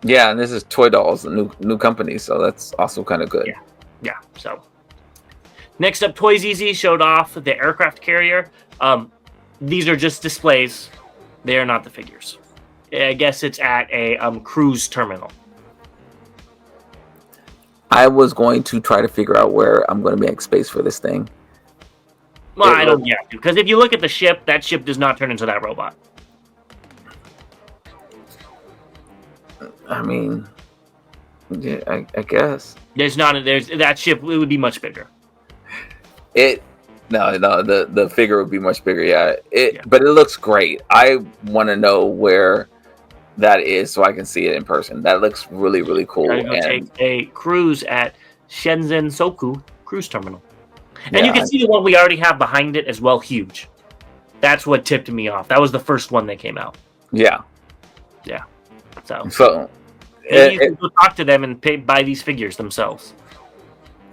Yeah, and this is Toy Dolls, a new company, so that's also kind of good. Yeah. So next up, Toys Easy showed off the aircraft carrier. These are just displays. They are not the figures. I guess it's at a cruise terminal. I was going to try to figure out where I'm going to make space for this thing. Well, I don't get to, because if you look at the ship, that ship does not turn into that robot. I mean, yeah, I guess There's that ship. It would be much bigger. The figure would be much bigger. Yeah, but it looks great. I want to know where that is so I can see it in person. That looks really, really cool. Take a cruise at Shenzhen Soku Cruise Terminal, and you can see the one we already have behind it as well. Huge. That's what tipped me off. That was the first one that came out. Yeah. So maybe you can go talk to them and buy these figures themselves.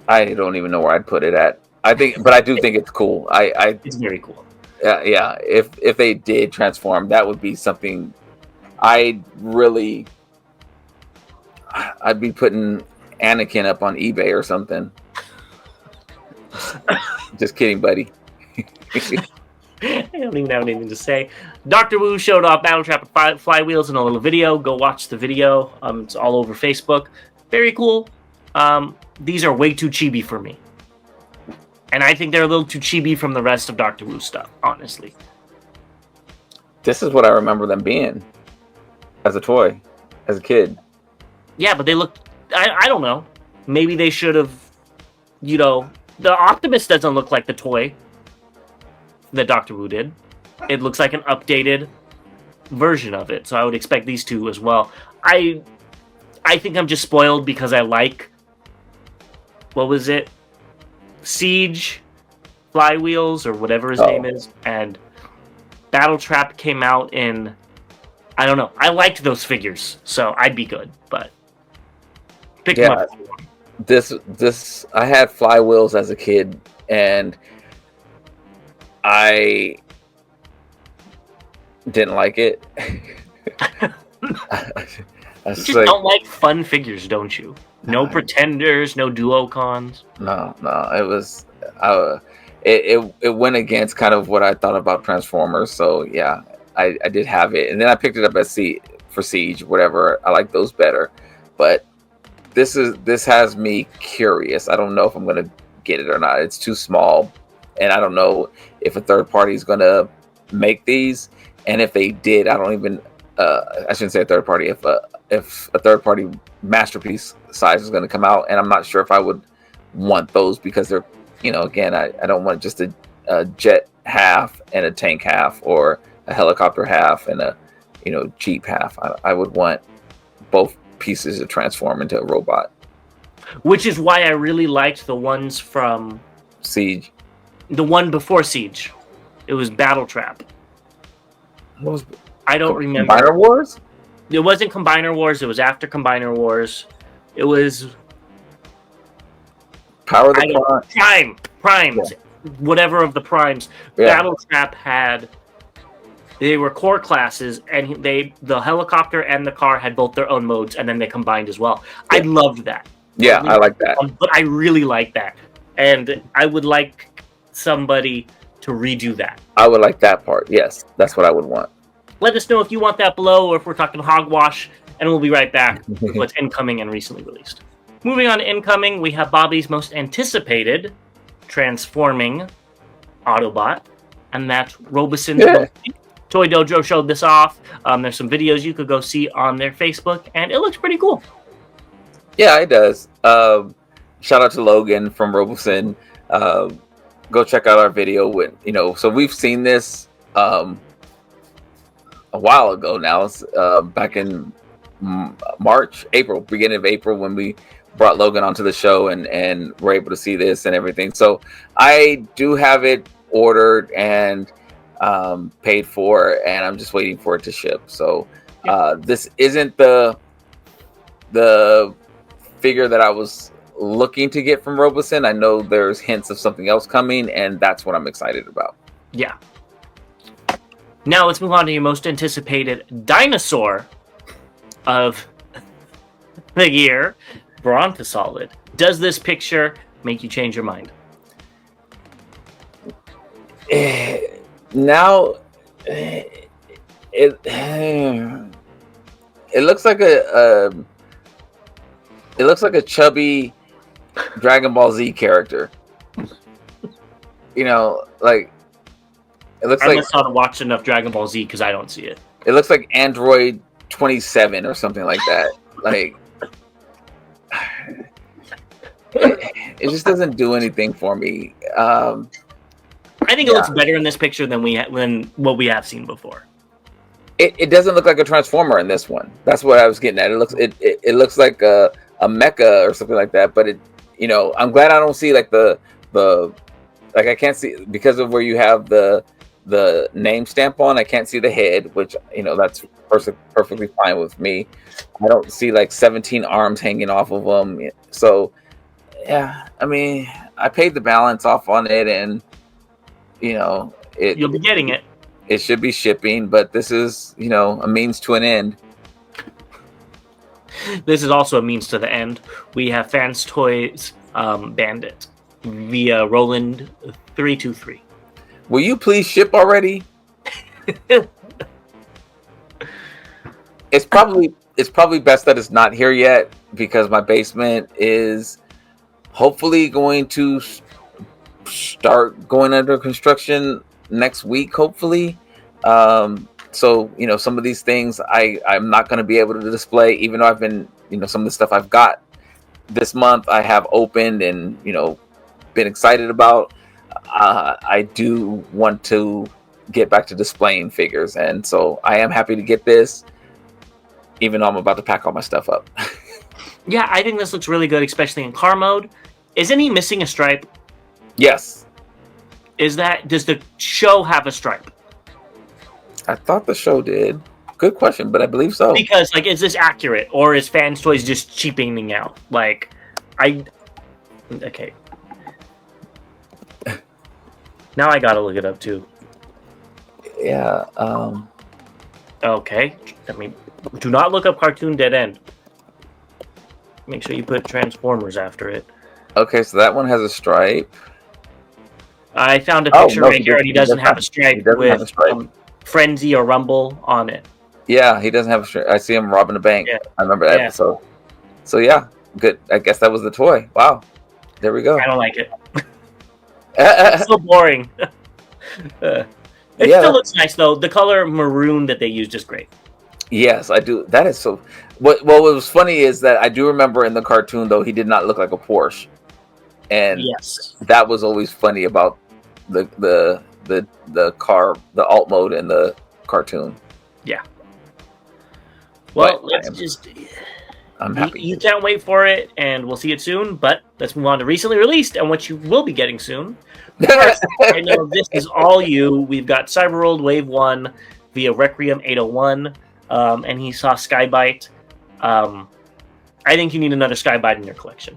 I don't even know where I'd put it at. I do think it's cool. It's very cool. Yeah. If they did transform, that would be something. I'd be putting Anakin up on eBay or something. Just kidding, buddy. I don't even have anything to say. Dr. Wu showed off Battle Trap flywheels in a little video. Go watch the video. It's all over Facebook. Very cool. These are way too chibi for me. And I think they're a little too chibi from the rest of Dr. Wu stuff, honestly. This is what I remember them being as a toy, as a kid. Yeah, but they look... I don't know. Maybe they should have... the Optimus doesn't look like the toy that Dr. Wu did. It looks like an updated version of it, so I would expect these two as well. I think I'm just spoiled because I like... What was it? Siege flywheels or whatever his name is, and Battle Trap came out in... I don't know. I liked those figures, so I'd be good, but pick them up. This I had flywheels as a kid, and I didn't like it. You just don't like fun figures, don't you? No Pretenders, no Duocons. No, it was it went against kind of what I thought about Transformers. So yeah, I did have it, and then I picked it up at for Siege, whatever. I like those better, but this has me curious. I don't know if I'm gonna get it or not. It's too small, and I don't know if a third party is gonna make these. And if they did, I don't even. I shouldn't say a third party. If a third party masterpiece size is going to come out, and I'm not sure if I would want those because they're, again, I don't want just a jet half and a tank half, or a helicopter half and a, Jeep half. I would want both pieces to transform into a robot. Which is why I really liked the ones from Siege. The one before Siege. It was Battle Trap. I don't remember. Combiner Wars? It wasn't Combiner Wars. It was after Combiner Wars. It was... Power of the Primes. Yeah. Whatever of the Primes. Yeah. Battle Trap had... They were core classes, and the helicopter and the car had both their own modes, and then they combined as well. Yeah. I loved that. Yeah, I like that. But I really like that. And I would like somebody to redo that. I would like that part. Yes, that's what I would want. Let us know if you want that below, or if we're talking hogwash, and we'll be right back with what's incoming and recently released. Moving on to incoming, we have Bobby's most anticipated transforming Autobot, and that's Robosen. Yeah. Toy Dojo showed this off. There's some videos you could go see on their Facebook, and it looks pretty cool. Yeah, it does. Shout out to Logan from Robosen. Go check out our video with, so we've seen this a while ago now. It's back in beginning of April, when we brought Logan onto the show and we're able to see this and everything. So I do have it ordered and paid for, and I'm just waiting for it to ship. So this isn't the figure that I was looking to get from Robosen. I know there's hints of something else coming, and that's what I'm excited about. Yeah. Now let's move on to your most anticipated dinosaur of the year, Brontosolid. Does this picture make you change your mind? Now, it looks like a chubby Dragon Ball Z character. You know, like it looks I like must not watch enough Dragon Ball Z because I don't see it. It looks like Android 27 or something like that. Like it just doesn't do anything for me. I think it looks better in this picture than what we have seen before. It doesn't look like a Transformer in this one. That's what I was getting at. It looks like a mecha or something like that. But I'm glad I don't see like the I can't see, because of where you have the name stamp on. I can't see the head, which that's perfectly fine with me. I don't see like 17 arms hanging off of them. So yeah, I mean, I paid the balance off on it, and you'll be getting it. It should be shipping, but this is, a means to an end. This is also a means to the end. We have FansToys Bandit via Roland 323. Will you please ship already? It's probably best that it's not here yet, because my basement is hopefully going to start going under construction next week, hopefully. So some of these things I'm not going to be able to display, even though I've been, some of the stuff I've got this month I have opened and been excited about. I do want to get back to displaying figures, and so I am happy to get this, even though I'm about to pack all my stuff up. Yeah, I think this looks really good, especially in car mode. Isn't he missing a stripe? Yes. Does the show have a stripe? I thought the show did. Good question, but I believe so. Because, is this accurate, or is FansToys just cheapening out? Okay. Now I gotta look it up too. Yeah. Okay. I mean, do not look up Cartoon Dead End. Make sure you put Transformers after it. Okay, so that one has a stripe. I found a picture right here, and he doesn't have a stripe with Frenzy or Rumble on it. Yeah, he doesn't have a stripe. I see him robbing a bank. Yeah. I remember that episode. So yeah, good. I guess that was the toy. Wow. There we go. I don't like it. It's so boring. It still looks nice, though. The color maroon that they used is great. Yes, I do. That is so... What was funny is that I do remember in the cartoon, though, he did not look like a Porsche. And that was always funny about the car, the alt mode in the cartoon. Yeah. Well, I'm happy. You can't wait for it, and we'll see it soon. But let's move on to recently released and what you will be getting soon. First, I know this is all you. We've got Cyberworld Wave 1 via Requiem 801, and he saw Skybite. I think you need another Skybite in your collection.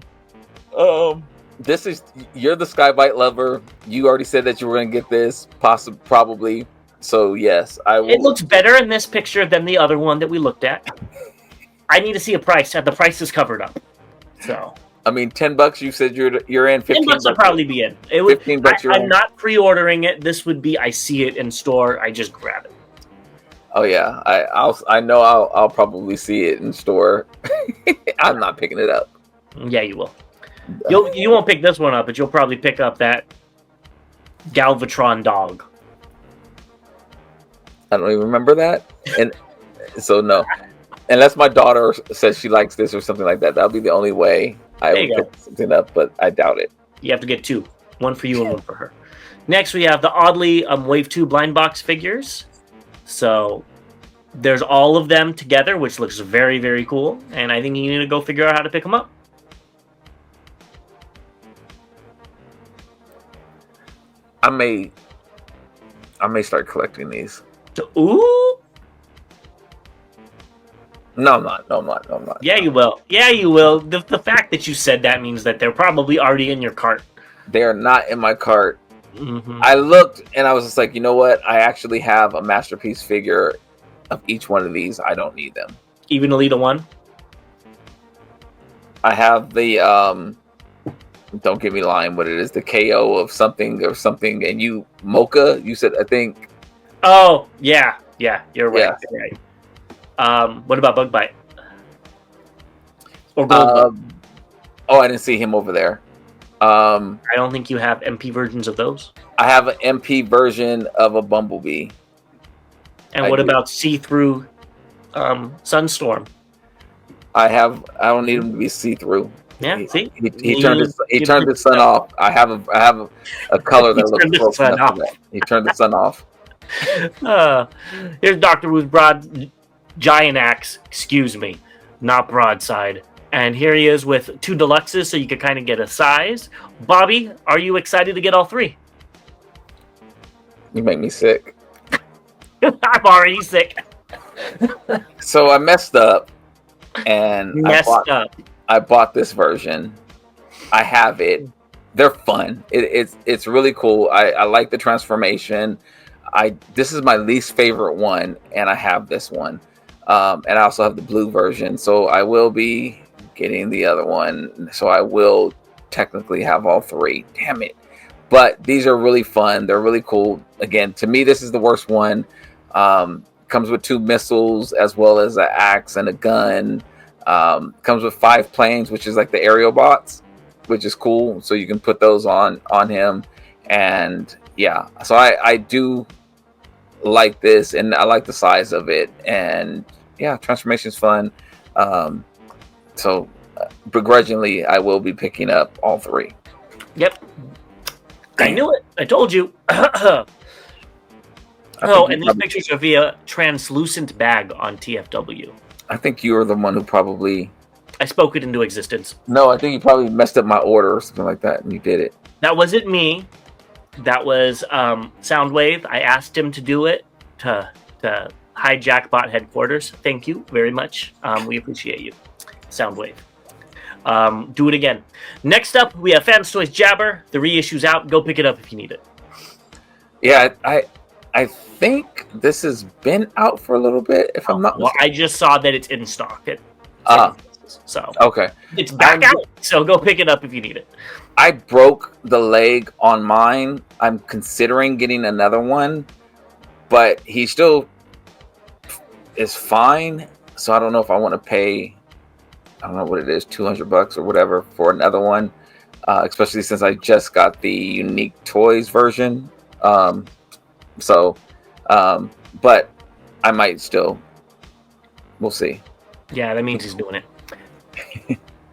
You're the Skybite lover. You already said that you were going to get this, probably. So yes, I will. It looks better in this picture than the other one that we looked at. I need to see a price. The price is covered up. So I mean, $10. You said you're in. $15 will probably be in. It would. $15. I'm not pre-ordering it. This would be. I see it in store. I just grab it. Oh yeah, I know I'll probably see it in store. I'm not picking it up. Yeah, you will. You won't pick this one up, but you'll probably pick up that Galvatron dog. I don't even remember that, and so no. Unless my daughter says she likes this or something like that, that'll be the only way I would pick something up, but I doubt it. You have to get two. One for you and one for her. Next, we have the Oddly Wave 2 blind box figures. So, there's all of them together, which looks very, very cool. And I think you need to go figure out how to pick them up. I may start collecting these. So, ooh. No, I'm not. Yeah, you will. Yeah, you will. The fact that you said that means that they're probably already in your cart. They are not in my cart. Mm-hmm. I looked and I was just like, you know what? I actually have a masterpiece figure of each one of these. I don't need them. Even Alita 1? I have the don't get me lying, what it is, the KO of something or something, and you Mocha, you said, I think. Oh, yeah, you're right. Yeah. You're right. What about Bug Bite? Or Gold? I didn't see him over there. I don't think you have MP versions of those. I have an MP version of a Bumblebee. And what about see-through Sunstorm? I don't need him to be see-through. Yeah, see, he turned the sun off. I have a color that looks close enough to that. He turned the sun off. Here's Dr. Who's broad giant axe. Excuse me, not broadside. And here he is with 2 deluxes, so you can kind of get a size. Bobby, are you excited to get all 3? You make me sick. I'm already sick. So I messed up, and I bought this version. I have it. They're fun. It's really cool. I like the transformation. This is my least favorite one, and I have this one. And I also have the blue version, so I will be getting the other one. So I will technically have all 3. Damn it. But these are really fun. They're really cool. Again, to me, this is the worst one. Comes with 2 missiles as well as an axe and a gun. Comes with 5 planes, which is like the aerial bots, which is cool. So you can put those on him. And yeah, so I do like this, and I like the size of it. And yeah, transformation's fun. So begrudgingly, I will be picking up all 3. Yep. I knew it. I told you. And these pictures are via translucent bag on TFW. I think you were the one who probably... I spoke it into existence. No, I think you probably messed up my order or something like that, and you did it. That wasn't me. That was Soundwave. I asked him to do it to hijack bot headquarters. Thank you very much. We appreciate you, Soundwave. Do it again. Next up, we have FansToys Jabber. The reissue's out. Go pick it up if you need it. Yeah, I think this has been out for a little bit, if I'm not mistaken. I just saw that it's in stock. So okay, it's back out. So go pick it up if you need it. I broke the leg on mine. I'm considering getting another one, but he still is fine. So I don't know if I want to pay, I don't know what it is, $200 or whatever for another one, especially since I just got the Unique Toys version. But I might still. We'll see. Yeah, that means he's doing it.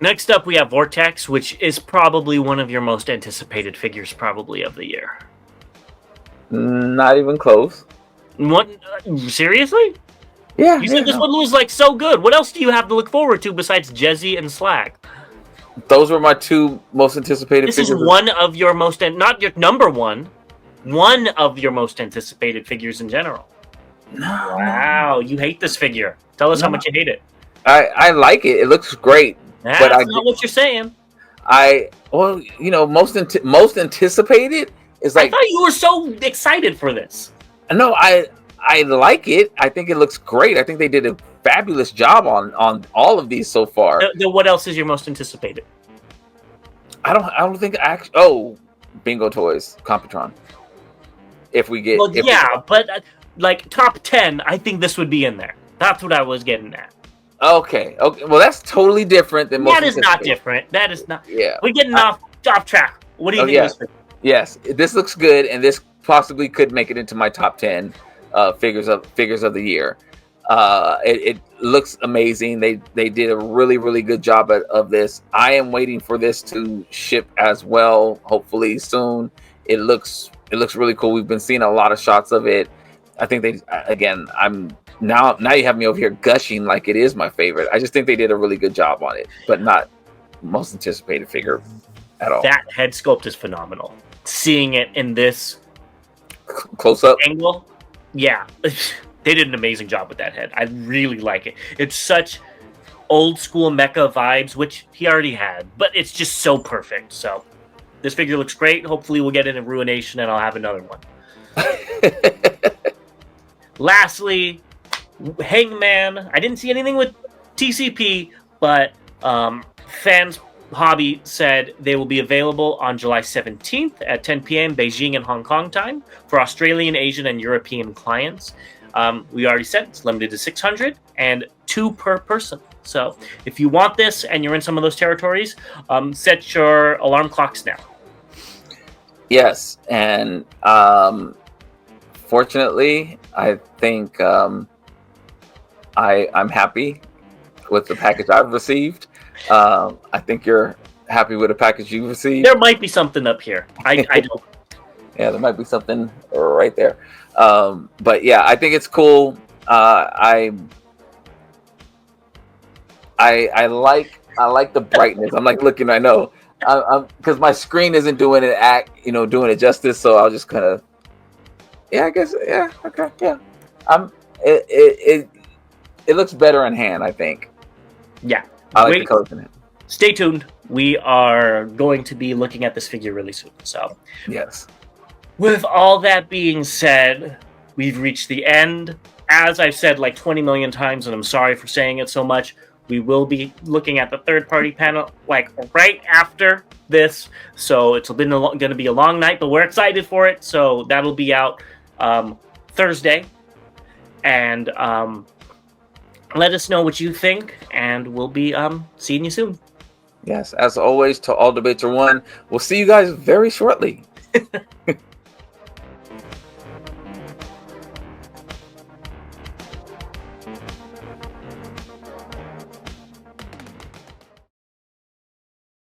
Next up, we have Vortex, which is probably one of your most anticipated figures, probably of the year. Not even close. What? Seriously? Yeah. You said this one was like so good. What else do you have to look forward to besides Jezzy and Slag? Those were my 2 most anticipated figures. This is one of your most, not your number one of your most anticipated figures in general. No. Wow, you hate this figure. Tell us how much you hate it. I like it. It looks great. That's but not what you're saying. Most anticipated is like. I thought you were so excited for this. No, I like it. I think it looks great. I think they did a fabulous job on all of these so far. Then what else is your most anticipated? I don't think Bingo Toys, Compatron. If we get, but like top 10, I think this would be in there. That's what I was getting at. Okay. Well, that's totally different than most. That is not different. That is not. Yeah. We're getting off track. What do you think? Yeah. Yes, this looks good, and this possibly could make it into my top 10 figures of the year. It looks amazing. They did a really, really good job of this. I am waiting for this to ship as well, hopefully soon. It looks really cool. We've been seeing a lot of shots of it. I think I'm now you have me over here gushing like it is my favorite. I just think they did a really good job on it, but not most anticipated figure at all. That head sculpt is phenomenal. Seeing it in this close up angle, yeah, they did an amazing job with that head. I really like it. It's such old school mecha vibes, which he already had, but it's just so perfect. So this figure looks great. Hopefully we'll get it in Ruination and I'll have another one. Lastly, Hangman. I didn't see anything with TCP, but Fans Hobby said they will be available on July 17th at 10 p.m. Beijing and Hong Kong time for Australian, Asian, and European clients. We already said it's limited to 600 and 2 per person. So if you want this and you're in some of those territories, set your alarm clocks now. Yes, and fortunately, I think I'm happy with the package I've received. I think you're happy with the package you received. There might be something up here. I don't. Yeah, there might be something right there. But yeah, I think it's cool. I like the brightness. I'm like looking. I know. I'm because my screen isn't doing it justice. So I'll just kind of. Yeah, I guess. Yeah. Okay. Yeah. It looks better in hand, I think. Yeah. I like the colors in it. Stay tuned. We are going to be looking at this figure really soon. So, yes. With all that being said, we've reached the end. As I've said like 20 million times, and I'm sorry for saying it so much, we will be looking at the third-party panel like right after this. So it's been going to be a long night, but we're excited for it. So that'll be out Thursday. And let us know what you think, and we'll be seeing you soon. Yes, as always, to all debates are won. We'll see you guys very shortly.